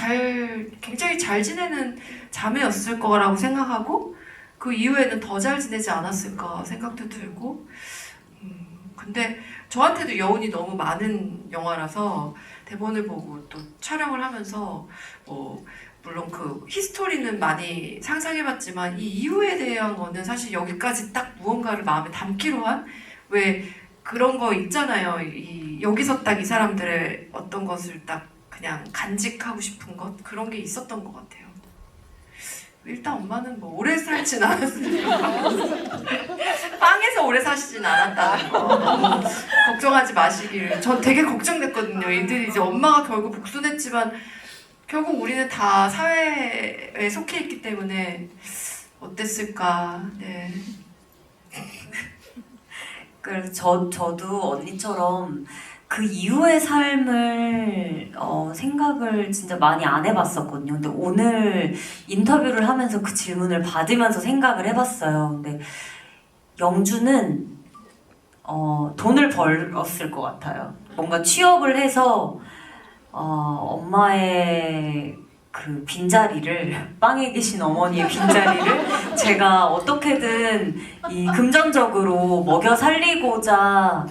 굉장히 잘 지내는 자매였을 거라고 생각하고 그 이후에는 더 잘 지내지 않았을까 생각도 들고 근데 저한테도 여운이 너무 많은 영화라서 대본을 보고 또 촬영을 하면서 물론 그 히스토리는 많이 상상해봤지만 이 이후에 대한 거는 사실 여기까지 딱 무언가를 마음에 담기로 한 왜 그런 거 있잖아요. 여기서 딱 이 사람들의 어떤 것을 딱 그냥 간직하고 싶은 것 그런 게 있었던 것 같아요. 일단 엄마는 뭐 오래 살진 않았으니까 빵에서 오래 사시진 않았다는 거 너무 걱정하지 마시길. 전 되게 걱정됐거든요. 이들이 이제 엄마가 결국 복수했지만 결국 우리는 다 사회에 속해 있기 때문에 어땠을까. 네. 그래서 저도 언니처럼 그 이후의 삶을 생각을 진짜 많이 안 해봤었거든요. 근데 오늘 인터뷰를 하면서 그 질문을 받으면서 생각을 해봤어요. 근데 영주는 돈을 벌었을 것 같아요. 뭔가 취업을 해서 엄마의 그 빈자리를 빵에 계신 어머니의 빈자리를 제가 어떻게든 이 금전적으로 먹여 살리고자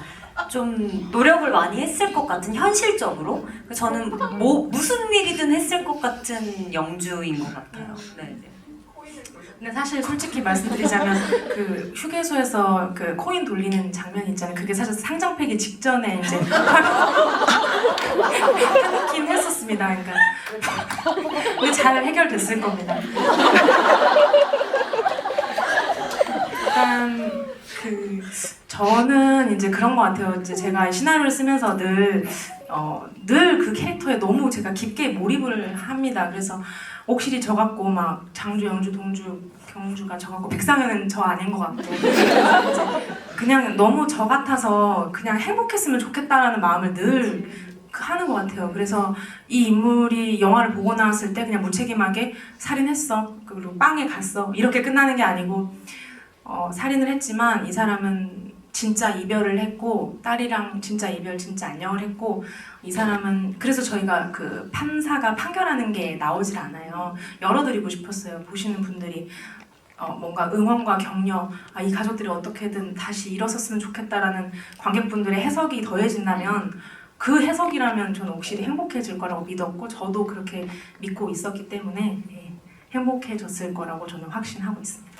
좀 노력을 많이 했을 것 같은 현실적으로 저는 무슨 일이든 했을 것 같은 영주인 것 같아요. 네. 근데 사실 솔직히 말씀드리자면 그 휴게소에서 그 코인 돌리는 장면 있잖아요. 그게 사실 상장 폐기 직전에 이제 해놓긴 했었습니다. 그러니까 근데 잘 해결됐을 겁니다. 일단 저는 이제 그런 것 같아요. 이제 제가 시나리오를 쓰면서 늘 그 캐릭터에 너무 제가 깊게 몰입을 합니다. 그래서 옥실이 저 같고 막 장주, 영주, 동주, 경주가 저 같고 백상현은 저 아닌 것 같고 이제 그냥 너무 저 같아서 그냥 행복했으면 좋겠다라는 마음을 늘 하는 것 같아요. 그래서 이 인물이 영화를 보고 나왔을 때 그냥 무책임하게 살인했어 그리고 빵에 갔어 이렇게 끝나는 게 아니고 살인을 했지만 이 사람은 진짜 이별을 했고 딸이랑 진짜 이별 진짜 안녕을 했고 이 사람은 그래서 저희가 그 판사가 판결하는 게 나오질 않아요. 열어드리고 싶었어요. 보시는 분들이 뭔가 응원과 격려 이 가족들이 어떻게든 다시 일어섰으면 좋겠다라는 관객분들의 해석이 더해진다면 그 해석이라면 저는 옥실이 행복해질 거라고 믿었고 저도 그렇게 믿고 있었기 때문에 행복해졌을 거라고 저는 확신하고 있습니다.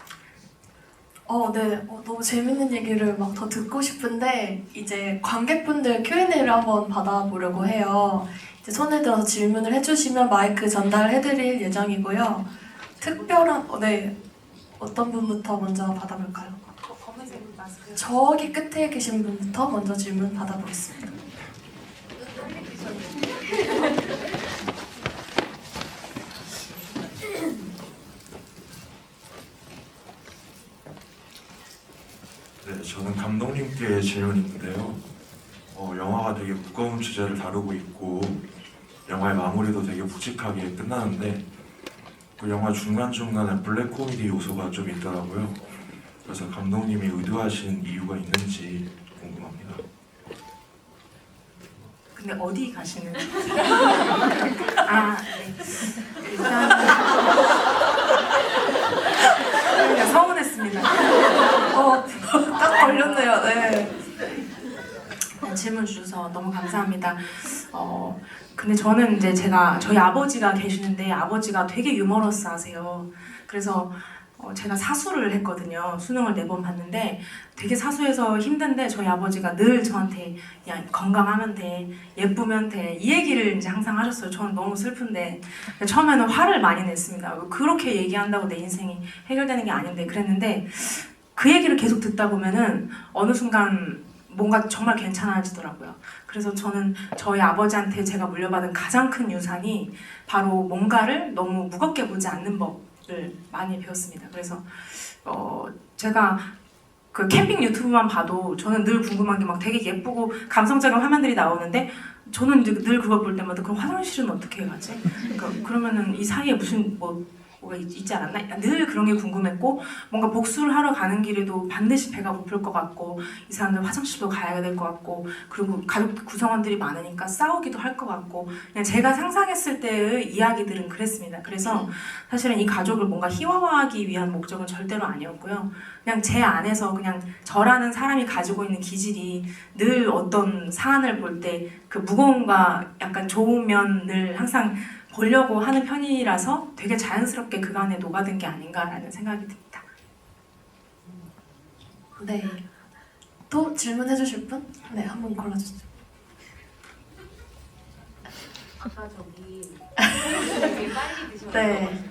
네. 너무 재밌는 얘기를 막 더 듣고 싶은데 이제 관객분들 Q&A를 한번 받아보려고 해요. 이제 손을 들어서 질문을 해주시면 마이크 전달해드릴 예정이고요. 특별한 네, 어떤 분부터 먼저 받아볼까요? 검은색 마스크. 저기 끝에 계신 분부터 먼저 질문 받아보겠습니다. 네, 저는 감독님께 질문이 있는데요. 영화가 되게 무거운 주제를 다루고 있고 영화의 마무리도 되게 묵직하게 끝나는데 그 영화 중간중간에 블랙 코미디 요소가 좀 있더라고요. 그래서 감독님이 의도하신 이유가 있는지 궁금합니다. 근데 어디 가시는? 아, 네. 일단 그냥 서운했습니다. 딱 걸렸네요. 네. 네, 질문 주셔서 너무 감사합니다. 근데 저는 이제 저희 아버지가 계시는데 아버지가 되게 유머러스하세요. 그래서 제가 사수를 했거든요. 수능을 4번 봤는데 되게 사수해서 힘든데 저희 아버지가 늘 저한테 야 건강하면 돼, 예쁘면 돼 이 얘기를 이제 항상 하셨어요. 저는 너무 슬픈데 처음에는 화를 많이 냈습니다. 그렇게 얘기한다고 내 인생이 해결되는 게 아닌데 그랬는데 그 얘기를 계속 듣다 보면은 어느 순간 뭔가 정말 괜찮아지더라고요. 그래서 저는 저희 아버지한테 제가 물려받은 가장 큰 유산이 바로 뭔가를 너무 무겁게 보지 않는 법을 많이 배웠습니다. 그래서 제가 그 캠핑 유튜브만 봐도 저는 늘 궁금한 게 막 되게 예쁘고 감성적인 화면들이 나오는데 저는 이제 늘 그걸 볼 때마다 그럼 화장실은 어떻게 가지? 그러면은 이 사이에 무슨 뭐가 있지 않았나? 늘 그런 게 궁금했고 뭔가 복수를 하러 가는 길에도 반드시 배가 고플 것 같고 이 사람들 화장실도 가야 될 것 같고 그리고 가족 구성원들이 많으니까 싸우기도 할 것 같고 그냥 제가 상상했을 때의 이야기들은 그랬습니다. 그래서 사실은 이 가족을 뭔가 희화화하기 위한 목적은 절대로 아니었고요. 그냥 제 안에서 그냥 저라는 사람이 가지고 있는 기질이 늘 어떤 사안을 볼 때 그 무거움과 약간 좋은 면을 항상 보려고 하는 편이라서 되게 자연스럽게 그간에 녹아든 게 아닌가라는 생각이 듭니다. 네. 또 질문해 주실 분? 네, 한번 골라주세요. 아까 저기 빨리 드셔서 네.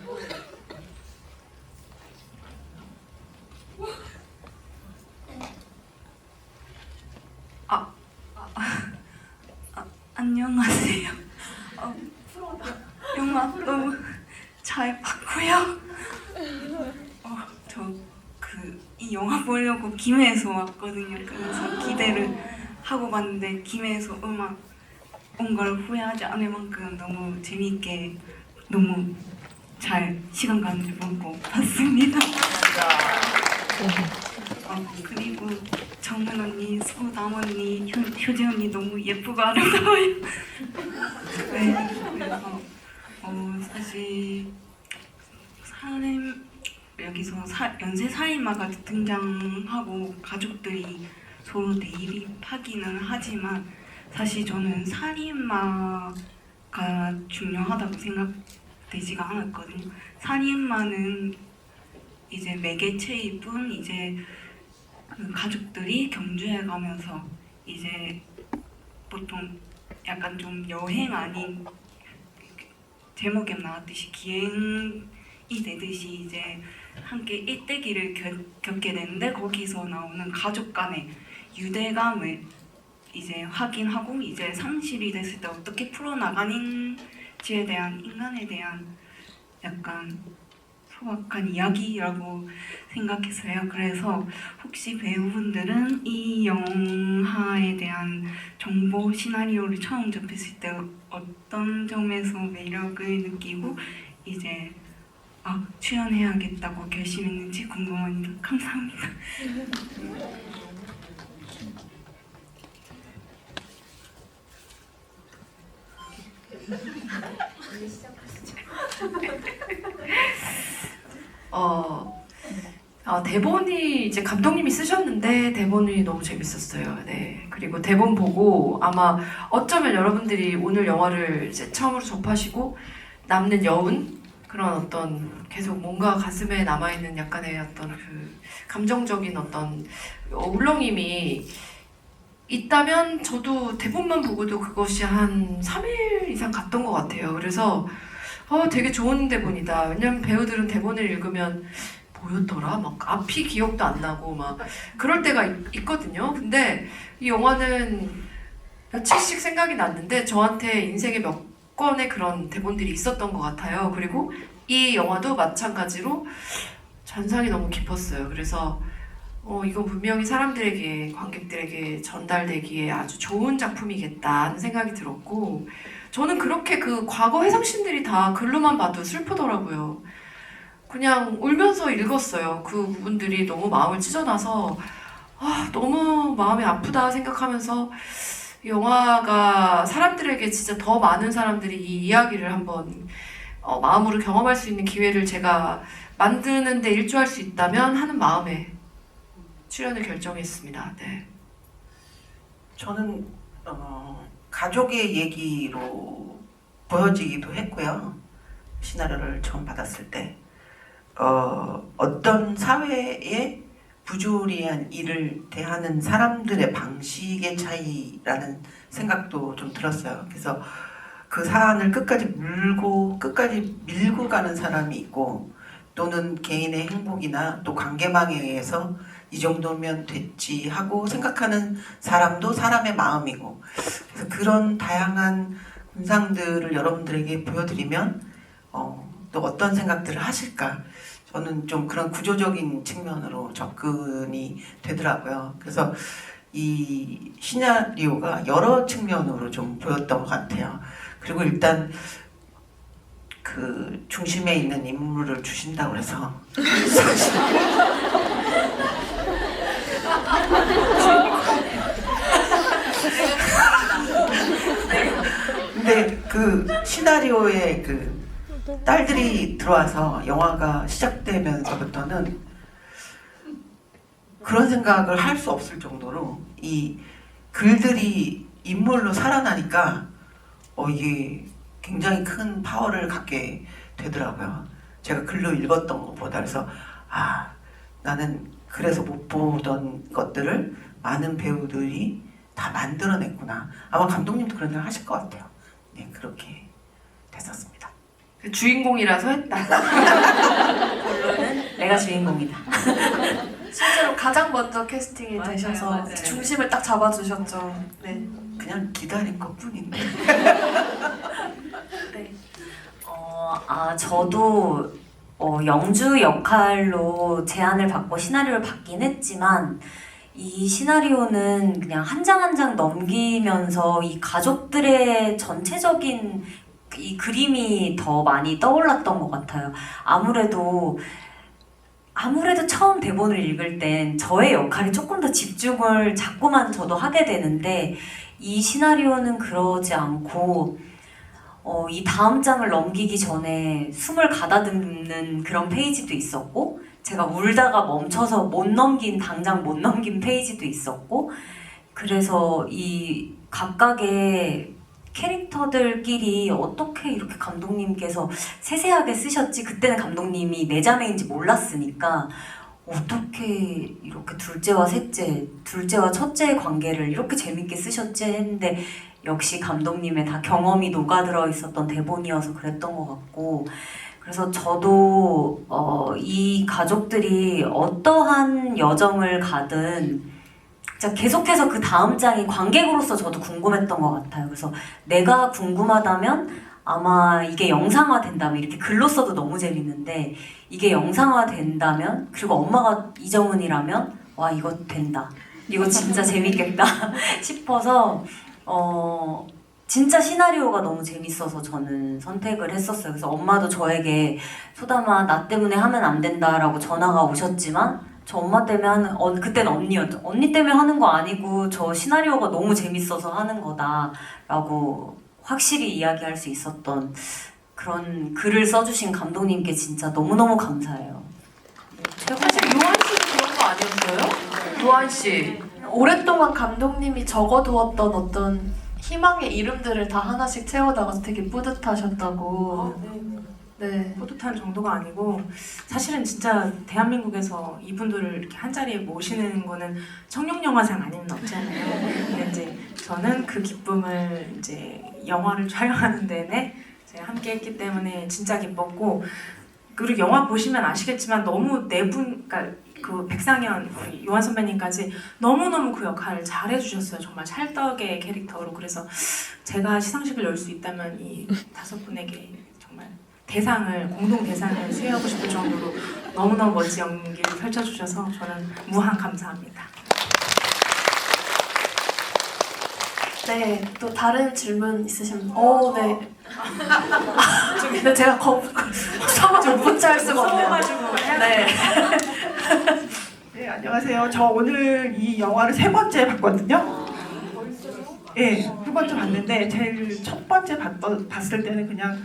안녕하세요. 영화 너무 잘 봤고요. 이 영화 보려고 김해에서 왔거든요. 그래서 기대를 하고 봤는데 김해에서 온 걸 후회하지 않을 만큼 너무 재미있게 너무 잘 시간 가는 줄 모르고 봤습니다. 그리고 정은 언니, 소담 언니, 효재 언니 너무 예쁘고 아름다워요. 네, 그래서 사실 여기서 연쇄 살인마가 등장하고 가족들이 서로 대립하기는 하지만 사실 저는 살인마가 중요하다고 생각되지가 않았거든요. 살인마는 이제 매개체일 뿐 이제 그 가족들이 경주해가면서 이제 보통 약간 좀 여행 아닌 제목에 나왔듯이 기행이 되듯이 이제 함께 일대기를 겪게 되는데 거기서 나오는 가족 간의 유대감을 이제 확인하고 이제 상실이 됐을 때 어떻게 풀어나가는지에 대한 인간에 대한 약간 소박한 이야기라고 생각했어요. 그래서 혹시 배우분들은 이 영화에 대한 정보 시나리오를 처음 접했을 때 어떤 점에서 매력을 느끼고 이제 출연해야겠다고 결심했는지 궁금합니다. 감사합니다. 대본이 이제 감독님이 쓰셨는데 대본이 너무 재밌었어요. 네. 그리고 대본 보고 아마 어쩌면 여러분들이 오늘 영화를 이제 처음으로 접하시고 남는 여운 그런 어떤 계속 뭔가 가슴에 남아있는 약간의 어떤 그 감정적인 어떤 울렁임이 있다면 저도 대본만 보고도 그것이 한 3일 이상 갔던 것 같아요. 그래서 되게 좋은 대본이다. 왜냐면 배우들은 대본을 읽으면 뭐였더라? 막 앞이 기억도 안 나고 막 그럴 때가 있거든요. 근데 이 영화는 며칠씩 생각이 났는데 저한테 인생에 몇 건의 그런 대본들이 있었던 것 같아요. 그리고 이 영화도 마찬가지로 전상이 너무 깊었어요. 그래서 이건 분명히 사람들에게, 관객들에게 전달되기에 아주 좋은 작품이겠다 하는 생각이 들었고, 저는 그렇게 그 과거 회상신들이 다 글로만 봐도 슬프더라고요. 그냥 울면서 읽었어요. 그 부분들이 너무 마음을 찢어놔서 너무 마음이 아프다 생각하면서 이 영화가 사람들에게 진짜 더 많은 사람들이 이 이야기를 한번 마음으로 경험할 수 있는 기회를 제가 만드는데 일조할 수 있다면 하는 마음에 출연을 결정했습니다. 네. 저는 가족의 얘기로 보여지기도 했고요. 시나리오를 처음 받았을 때 어떤 사회에 부조리한 일을 대하는 사람들의 방식의 차이라는 생각도 좀 들었어요. 그래서 그 사안을 끝까지 밀고 가는 사람이 있고, 또는 개인의 행복이나 또 관계망에 의해서 이 정도면 됐지 하고 생각하는 사람도 사람의 마음이고, 그래서 그런 다양한 군상들을 여러분들에게 보여드리면 또 어떤 생각들을 하실까, 저는 좀 그런 구조적인 측면으로 접근이 되더라고요. 그래서 이 시나리오가 여러 측면으로 좀 보였던 것 같아요. 그리고 일단 그 중심에 있는 인물을 주신다고 해서 사실 근데 그 시나리오에 그 딸들이 들어와서 영화가 시작되면서부터는 그런 생각을 할 수 없을 정도로 이 글들이 인물로 살아나니까 이게 굉장히 큰 파워를 갖게 되더라고요. 제가 글로 읽었던 것보다. 그래서 나는 그래서 못 보던 것들을 많은 배우들이 다 만들어냈구나. 아마 감독님도 그런 생각 하실 것 같아요. 네, 그렇게 됐었습니다. 그 주인공이라서 했다. 결론은 내가 주인공이다. 실제로 가장 먼저 캐스팅이 맞아요, 되셔서 맞아요. 중심을 딱 잡아주셨죠. 네. 그냥 기다린 것뿐인데. 네. 저도 영주 역할로 제안을 받고 시나리오를 받긴 했지만, 이 시나리오는 그냥 한 장 한 장 넘기면서 이 가족들의 전체적인 이 그림이 더 많이 떠올랐던 것 같아요. 아무래도 처음 대본을 읽을 땐 저의 역할이 조금 더 집중을 자꾸만 저도 하게 되는데, 이 시나리오는 그러지 않고 이 다음 장을 넘기기 전에 숨을 가다듬는 그런 페이지도 있었고, 제가 울다가 멈춰서 당장 못 넘긴 페이지도 있었고, 그래서 이 각각의 캐릭터들끼리 어떻게 이렇게 감독님께서 세세하게 쓰셨지, 그때는 감독님이 내 자매인지 몰랐으니까 어떻게 이렇게 둘째와 첫째의 관계를 이렇게 재밌게 쓰셨지 했는데, 역시 감독님의 다 경험이 녹아들어 있었던 대본이어서 그랬던 것 같고, 그래서 저도 이 가족들이 어떠한 여정을 가든 진짜 계속해서 그 다음 장이 관객으로서 저도 궁금했던 것 같아요. 그래서 내가 궁금하다면 아마 이게 영상화 된다면, 이렇게 글로 써도 너무 재밌는데 이게 영상화 된다면, 그리고 엄마가 이정은이라면 와, 이거 된다, 이거 진짜 재밌겠다 싶어서 진짜 시나리오가 너무 재밌어서 저는 선택을 했었어요. 그래서 엄마도 저에게 소담아, 나 때문에 하면 안 된다라고 전화가 오셨지만, 저 엄마 때문에 하는, 그때는 언니였죠. 언니 때문에 하는 거 아니고 저 시나리오가 너무 재밌어서 하는 거다라고 확실히 이야기할 수 있었던 그런 글을 써주신 감독님께 진짜 너무너무 감사해요. 사실 요한 씨도 그런 거 아니었어요? 요한 씨. 오랫동안 감독님이 적어두었던 어떤 희망의 이름들을 다 하나씩 채워나가서 되게 뿌듯하셨다고. 네. 뿌듯한 정도가 아니고 사실은 진짜 대한민국에서 이분들을 이렇게 한 자리에 모시는 거는 청룡영화상 아니면 없잖아요. 근데 이제 저는 그 기쁨을 이제 영화를 촬영하는 내내 제가 함께 했기 때문에 진짜 기뻤고, 그리고 영화 보시면 아시겠지만 너무 그러니까 그 백상현 우리 요한 선배님까지 너무너무 그 역할을 잘 해주셨어요. 정말 찰떡의 캐릭터로. 그래서 제가 시상식을 열 수 있다면 이 5분에게 정말 공동 대상을 수여하고 싶을 정도로 너무너무 멋진 연기를 펼쳐주셔서 저는 무한 감사합니다. 네, 또 다른 질문 있으시면 네. 근데 제가 서가지고 못 붙자 할 수가 없네요. 네. 네, 안녕하세요. 저 오늘 이 영화를 3번째 봤거든요. 네, 3번째 봤는데 제일 첫 번째 봤을 때는 그냥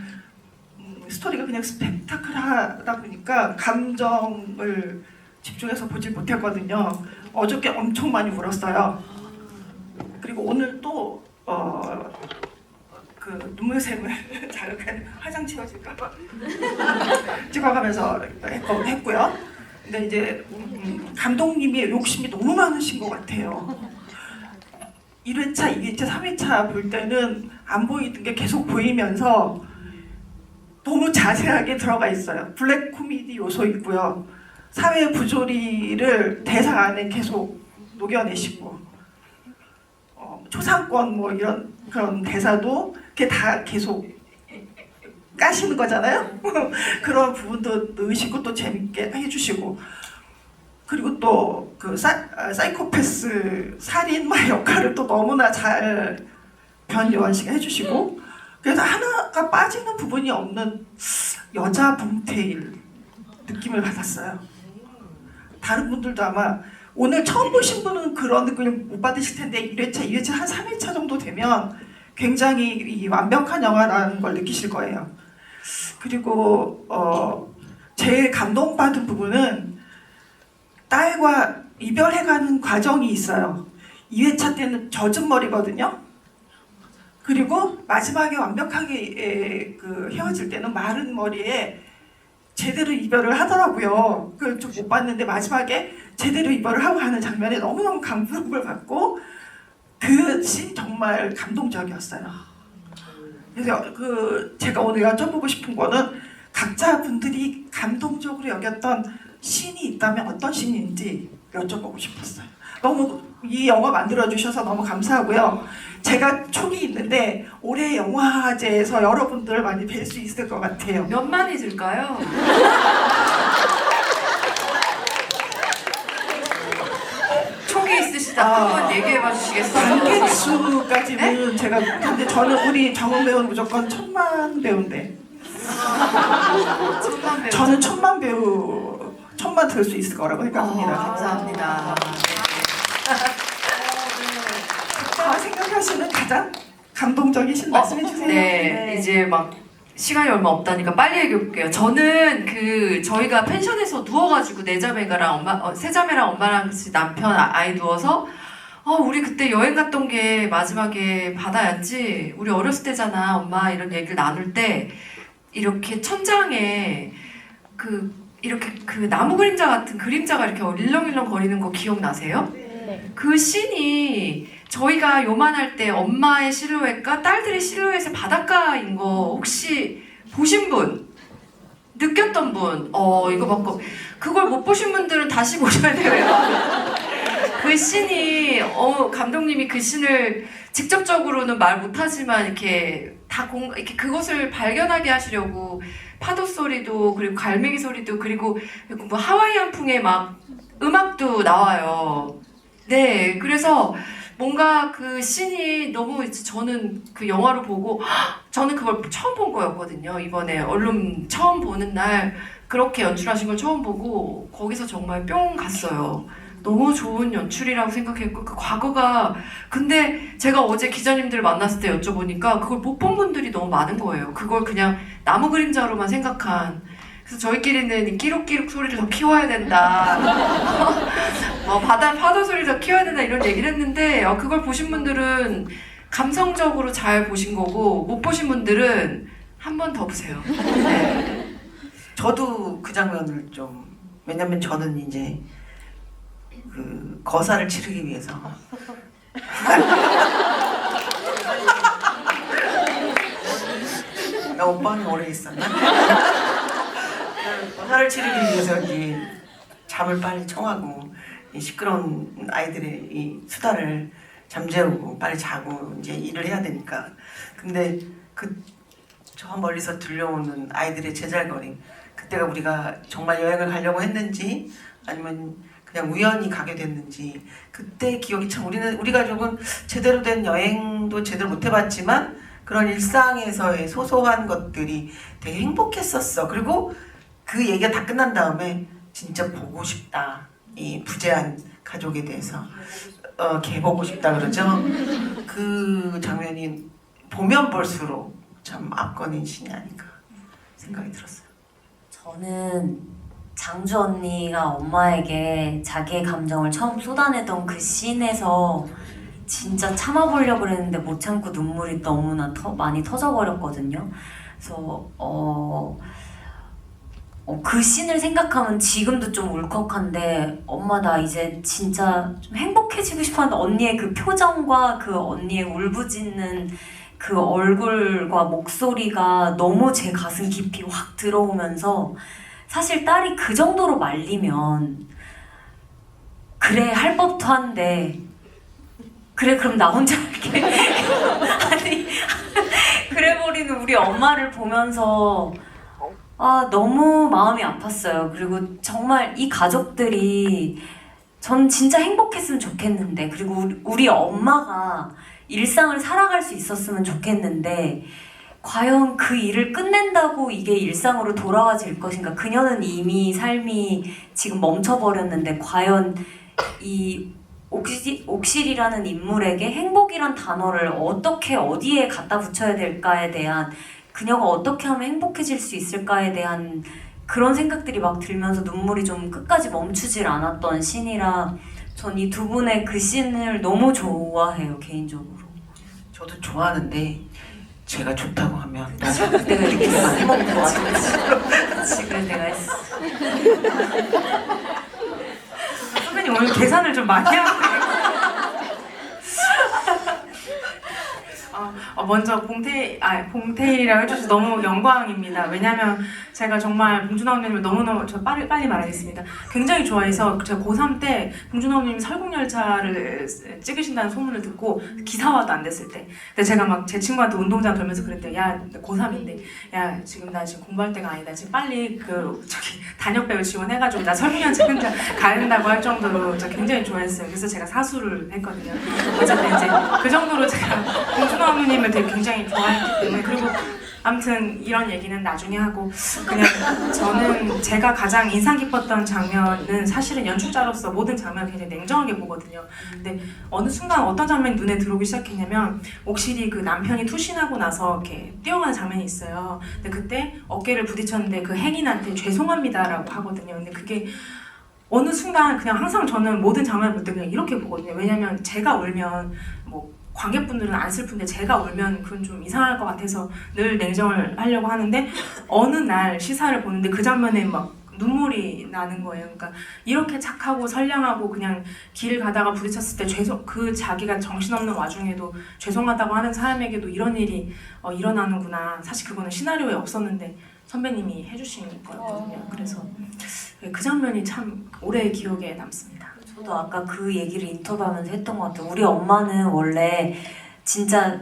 스토리가 그냥 스펙타클하다 보니까 감정을 집중해서 보질 못했거든요. 어저께 엄청 많이 울었어요. 그리고 오늘 또 그 눈물샘을 자극한 화장 지워질까봐 찍어가면서 했고요. 근데 이제 감독님이 욕심이 너무 많으신 것 같아요. 1회차, 2회차, 3회차 볼 때는 안 보이던 게 계속 보이면서 너무 자세하게 들어가 있어요. 블랙 코미디 요소 있고요. 사회 부조리를 대사 안에 계속 녹여내시고 초상권 뭐 이런 그런 대사도 그게 다 계속 까시는 거잖아요. 그런 부분도 넣으시고 또 재밌게 해주시고, 그리고 또 그 사이코패스 살인마 역할을 또 너무나 잘 변요한 씨가 해주시고, 그래서 하나가 빠지는 부분이 없는 여자 붐테일 느낌을 받았어요. 다른 분들도 아마 오늘 처음 보신 분은 그런 느낌을 못 받으실 텐데 1회차, 2회차, 한 3회차 정도 되면 굉장히 이 완벽한 영화라는 걸 느끼실 거예요. 그리고 제일 감동받은 부분은 딸과 이별해가는 과정이 있어요. 2회차 때는 젖은 머리거든요. 그리고 마지막에 완벽하게 그 헤어질 때는 마른 머리에 제대로 이별을 하더라고요. 그걸 좀 못 봤는데 마지막에 제대로 이별을 하고 하는 장면에 너무너무 감동을 받고 그 씬 정말 감동적이었어요. 그래서 제가 오늘 여쭤보고 싶은 거는 각자 분들이 감동적으로 여겼던 씬이 있다면 어떤 씬인지 여쭤보고 싶었어요. 너무 이 영화 만들어주셔서 너무 감사하고요. 제가 촉이 있는데 올해 영화제에서 여러분들 많이 뵐 수 있을 것 같아요. 몇 만이 들까요? 촉이 있으시다. 한번 얘기해봐 주시겠어요? 관객수까지는 제가 근데 저는 우리 정은 배우는 무조건 1000만 배우인데 천만 배우. 저는 1000만 배우 1000만 들 수 있을 거라고 생각합니다. 감사합니다. 각자 생각하시는 가장 감동적이신 말씀해 주세요. 네, 이제 막 시간이 얼마 없다니까 빨리 얘기해 볼게요. 저는 저희가 펜션에서 누워가지고 네 자매가랑 세 자매랑 엄마랑 같이 남편 아이 누워서 우리 그때 여행 갔던 게 마지막에 바다였지. 우리 어렸을 때잖아, 엄마 이런 얘기를 나눌 때 이렇게 천장에 이렇게 나무 그림자 같은 그림자가 이렇게 일렁일렁 거리는 거 기억나세요? 네. 그 씬이 저희가 요만할 때 엄마의 실루엣과 딸들의 실루엣의 바닷가인 거 혹시 보신 분? 느꼈던 분? 이거 받고 그걸 못 보신 분들은 다시 보셔야 돼요. 그 씬이 감독님이 그 씬을 직접적으로는 말 못하지만 이렇게 이렇게 그것을 발견하게 하시려고 파도 소리도 그리고 갈매기 소리도 그리고 뭐 하와이안풍의 막 음악도 나와요. 네, 그래서 뭔가 그 씬이 너무 저는 그 영화를 보고 저는 그걸 처음 본 거였거든요. 이번에 얼른 처음 보는 날 그렇게 연출하신 걸 처음 보고 거기서 정말 뿅 갔어요. 너무 좋은 연출이라고 생각했고 그 과거가 근데 제가 어제 기자님들 만났을 때 여쭤보니까 그걸 못 본 분들이 너무 많은 거예요. 그걸 그냥 나무 그림자로만 생각한. 그래서 저희끼리는 이 끼룩끼룩 소리를 더 키워야 된다. 바다 파도 소리를 더 키워야 된다 이런 얘기를 했는데 그걸 보신 분들은 감성적으로 잘 보신 거고 못 보신 분들은 한 번 더 보세요. 네. 저도 그 장면을 좀 왜냐면 저는 이제 그 거사를 치르기 위해서 나 오빠는 오래 있었나? 거사를 치르기 위해서 이제 잠을 빨리 청하고 이 시끄러운 아이들의 이 수다를 잠재우고 빨리 자고 이제 일을 해야 되니까. 근데 그 저 멀리서 들려오는 아이들의 제잘거림, 그때가 우리가 정말 여행을 가려고 했는지 아니면 그냥 우연히 가게 됐는지 그때 기억이 참 우리 가족은 제대로 된 여행도 제대로 못 해봤지만 그런 일상에서의 소소한 것들이 되게 행복했었어. 그리고 그 얘기가 다 끝난 다음에 진짜 보고 싶다, 이 부재한 가족에 대해서 걔 보고 싶다 그러죠. 그 장면이 보면 볼수록 참 압권인 신이 아닌가 생각이 들었어요. 저는 장주 언니가 엄마에게 자기의 감정을 처음 쏟아내던 그 씬에서 진짜 참아보려고 그랬는데 못 참고 눈물이 너무나 많이 터져버렸거든요. 그래서 그 씬을 생각하면 지금도 좀 울컥한데, 엄마 나 이제 진짜 좀 행복해지고 싶었는데 언니의 그 표정과 그 언니의 울부짖는 그 얼굴과 목소리가 너무 제 가슴 깊이 확 들어오면서, 사실 딸이 그 정도로 말리면 그래 할 법도 한데 그래 그럼 나 혼자 할게 아니 그래버리는 우리 엄마를 보면서 너무 마음이 아팠어요. 그리고 정말 이 가족들이 전 진짜 행복했으면 좋겠는데, 그리고 우리 엄마가 일상을 살아갈 수 있었으면 좋겠는데, 과연 그 일을 끝낸다고 이게 일상으로 돌아와질 것인가? 그녀는 이미 삶이 지금 멈춰버렸는데 과연 이 옥실이라는 인물에게 행복이란 단어를 어떻게 어디에 갖다 붙여야 될까에 대한, 그녀가 어떻게 하면 행복해질 수 있을까에 대한 그런 생각들이 막 들면서 눈물이 좀 끝까지 멈추질 않았던 씬이라 전 이 두 분의 그 씬을 너무 좋아해요, 개인적으로. 저도 좋아하는데 제가 좋다고 하면 내가 이렇게 많이 먹는 것 같아요. 지금 내가 했어. 선배님 오늘 계산을 좀 많이 하고 먼저 봉태일이라고 해주셔서 너무 영광입니다. 왜냐면 제가 정말 봉준호 언니를 너무너무 저 빨리 말하겠습니다. 굉장히 좋아해서 제가 고3 때 봉준호 언님이 설국열차를 찍으신다는 소문을 듣고 기사화도 안 됐을 때, 근데 제가 막 제 친구한테 운동장 돌면서 그랬대요. 야 고3인데 야 지금 나 지금 공부할 때가 아니다. 지금 빨리 단역배우 지원해가지고 나 설국열차 혼자 가야 된다고 할 정도로 저 굉장히 좋아했어요. 그래서 제가 사수를 했거든요. 어쨌든 이제 그 정도로 제가 봉준호 언니님을 되게 굉장히 좋아했기 때문에. 그리고 아무튼 이런 얘기는 나중에 하고, 그냥 저는 제가 가장 인상 깊었던 장면은 사실은 연출자로서 모든 장면을 굉장히 냉정하게 보거든요. 근데 어느 순간 어떤 장면이 눈에 들어오기 시작했냐면, 옥실이 그 남편이 투신하고 나서 이렇게 뛰어가는 장면이 있어요. 근데 그때 어깨를 부딪혔는데 그 행인한테 죄송합니다라고 하거든요. 근데 그게 어느 순간 그냥 항상 저는 모든 장면을 볼 때 그냥 이렇게 보거든요. 왜냐면 제가 울면 관객분들은 안 슬픈데 제가 울면 그건 좀 이상할 것 같아서 늘 냉정을 하려고 하는데, 어느 날 시사를 보는데 그 장면에 막 눈물이 나는 거예요. 그러니까 이렇게 착하고 선량하고 그냥 길 가다가 부딪혔을 때 그 자기가 정신없는 와중에도 죄송하다고 하는 사람에게도 이런 일이 일어나는구나. 사실 그거는 시나리오에 없었는데 선배님이 해주신 거였거든요. 그래서 그 장면이 참 오래 기억에 남습니다. 저도 아까 그 얘기를 인터뷰하면서 했던 것 같아요. 우리 엄마는 원래 진짜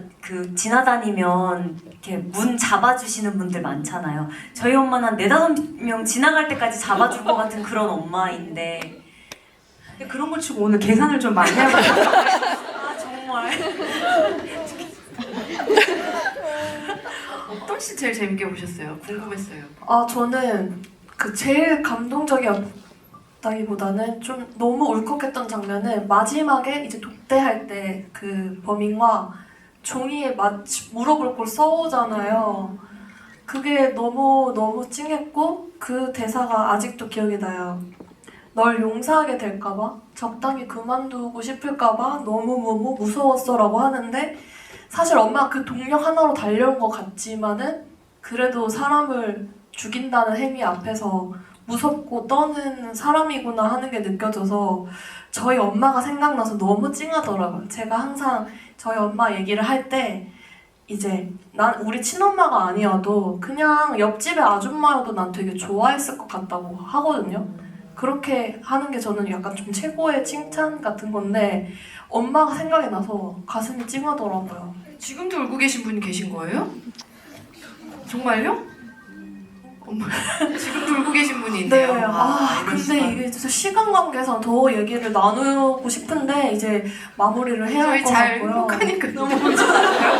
지나다니면 이렇게 문 잡아주시는 분들 많잖아요. 저희 엄마는 한 4-5명 지나갈 때까지 잡아줄 것 같은 그런 엄마인데, 근데 그런 걸 치고 오늘 계산을 좀 많이 하고 정말 어떤 씬 제일 재밌게 보셨어요? 궁금했어요. 저는 제일 감동적이었다기보다는 좀 너무 울컥했던 장면은 마지막에 이제 독대할 때 그 범인과 종이에 물어볼 걸 써오잖아요. 그게 너무 찡했고, 그 대사가 아직도 기억이 나요. 널 용서하게 될까봐, 적당히 그만두고 싶을까봐 너무 무서웠어라고 하는데, 사실 엄마가 그 동력 하나로 달려온 것 같지만은 그래도 사람을 죽인다는 행위 앞에서 무섭고 떠는 사람이구나 하는 게 느껴져서 저희 엄마가 생각나서 너무 찡하더라고요. 제가 항상 저희 엄마 얘기를 할 때 이제 난 우리 친엄마가 아니어도 그냥 옆집의 아줌마여도 난 되게 좋아했을 것 같다고 하거든요. 그렇게 하는 게 저는 약간 좀 최고의 칭찬 같은 건데 엄마가 생각이 나서 가슴이 찡하더라고요. 지금도 울고 계신 분이 계신 거예요? 정말요? 어머, 지금도 울고 계신 분이 있네요. 네, 이럴 근데 수가. 이게 진짜 시간 관계상 더 얘기를 나누고 싶은데 이제 마무리를 해야 할 저희 것 잘 같고요. 행복하니까 너무 울지 마세요.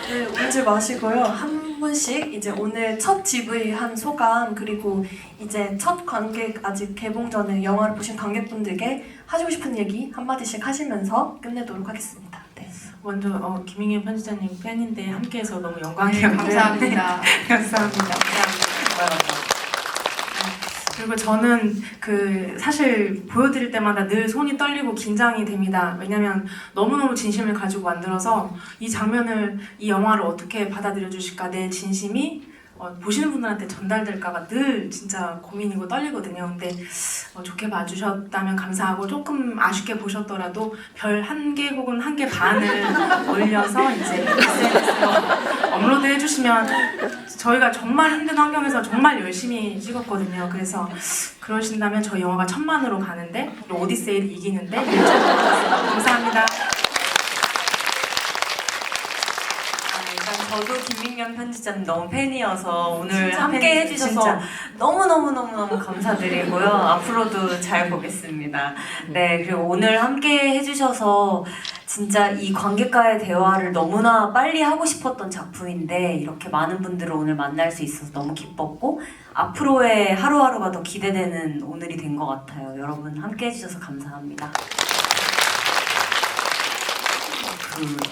네, 울지 마시고요. 한 분씩 이제 오늘 첫 GV 한 소감 그리고 이제 첫 관객 아직 개봉 전에 영화를 보신 관객분들께 하시고 싶은 얘기 한마디씩 하시면서 끝내도록 하겠습니다. 네. 먼저 김인경 편집자님 팬인데 함께해서 너무 네, 영광이었고요. 감사합니다. 감사합니다. 그리고 저는 사실 보여드릴 때마다 늘 손이 떨리고 긴장이 됩니다. 왜냐면 너무너무 진심을 가지고 만들어서 이 장면을, 이 영화를 어떻게 받아들여 주실까, 내 진심이 보시는 분들한테 전달될까가 늘 진짜 고민이고 떨리거든요. 근데 좋게 봐주셨다면 감사하고 조금 아쉽게 보셨더라도 별 1개 혹은 1개 반을 올려서 이제 SNS로 업로드 해주시면 저희가 정말 힘든 환경에서 정말 열심히 찍었거든요. 그래서 그러신다면 저희 영화가 1000만으로 가는데 오디세이를 이기는데 감사합니다. 저도 김민경 편집자님 너무 팬이어서 오늘 진짜 함께 팬이죠, 해주셔서 진짜. 너무너무너무너무 감사드리고요. 앞으로도 잘 보겠습니다. 네, 그리고 오늘 함께 해주셔서 진짜 이 관객과의 대화를 너무나 빨리 하고 싶었던 작품인데 이렇게 많은 분들을 오늘 만날 수 있어서 너무 기뻤고 앞으로의 하루하루가 더 기대되는 오늘이 된 것 같아요. 여러분 함께 해주셔서 감사합니다.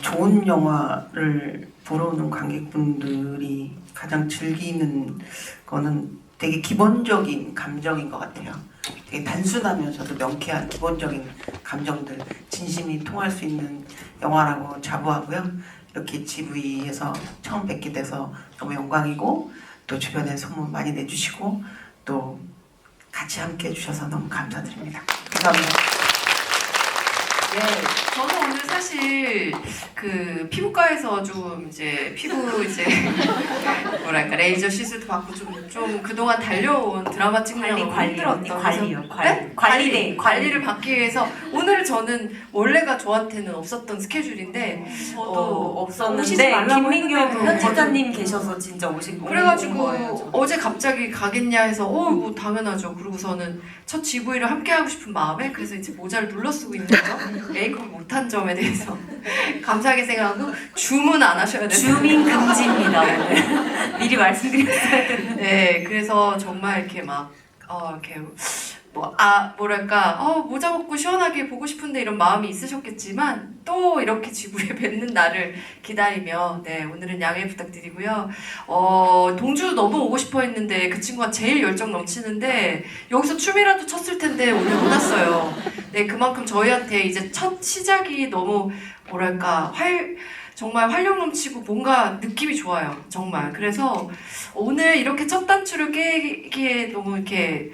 좋은 영화를 보러 오는 관객분들이 가장 즐기는 거는 되게 기본적인 감정인 것 같아요. 되게 단순하면서도 명쾌한 기본적인 감정들, 진심이 통할 수 있는 영화라고 자부하고요. 이렇게 GV에서 처음 뵙게 돼서 너무 영광이고 또 주변에 소문 많이 내주시고 또 같이 함께 해주셔서 너무 감사드립니다. 감사합니다. 네, 저는 오늘 사실 피부과에서 좀 피부 뭐랄까 레이저 시술도 받고 좀 그동안 달려온 드라마 찍느라고 힘들었던 관리를 받기 위해서 오늘 저는 원래가 저한테는 없었던 스케줄인데 저도 오시지 없었는데 말라고 김민경 했는데도 편집자님 계셔서 진짜 오신 거예요. 그래가지고 어제 갑자기 가겠냐 해서 뭐 당연하죠. 그러고서는 첫 GV를 함께 하고 싶은 마음에 그래서 이제 모자를 눌러 쓰고 있는 거 메이크업 못한 점에 대해서 감사하게 생각하고 줌은 안 하셔야 돼요. 줌인 금지입니다. 오늘. 미리 말씀드렸어야 됐는데. 네, 그래서 정말 이렇게 이렇게 모자 벗고 시원하게 보고 싶은데 이런 마음이 있으셨겠지만 또 이렇게 지구에 뵙는 날을 기다리며 네, 오늘은 양해 부탁드리고요. 동주 너무 오고 싶어 했는데 그 친구가 제일 열정 넘치는데 여기서 춤이라도 췄을 텐데 오늘 못 왔어요. 네, 그만큼 저희한테 이제 첫 시작이 너무 정말 활력 넘치고 뭔가 느낌이 좋아요. 정말. 그래서 오늘 이렇게 첫 단추를 깨기에 너무 이렇게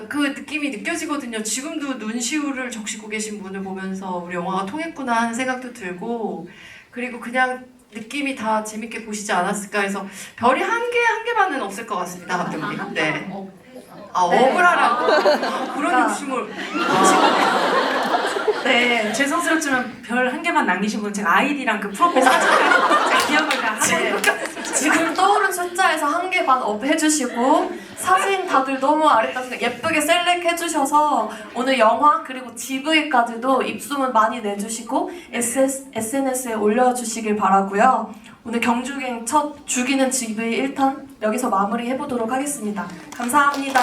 그 느낌이 느껴지거든요. 지금도 눈시울을 적시고 계신 분을 보면서 우리 영화가 통했구나 하는 생각도 들고 그리고 그냥 느낌이 다 재밌게 보시지 않았을까 해서 별이 한 개만은 없을 것 같습니다. 감독님. 네. 억울하라고 그런 욕심을 네, 죄송스럽지만 별 1개만 남기신 분 제가 아이디랑 프로필 사진을 제가 기억을 다 하고 지금 떠오른 숫자에서 1개 반 업 해주시고 사진 다들 너무 아름답게 예쁘게 셀렉 해주셔서 오늘 영화 그리고 GV까지도 입소문 많이 내주시고 SNS에 올려주시길 바라고요. 오늘 경주갱 첫 죽이는 GV 1탄 여기서 마무리 해보도록 하겠습니다. 감사합니다.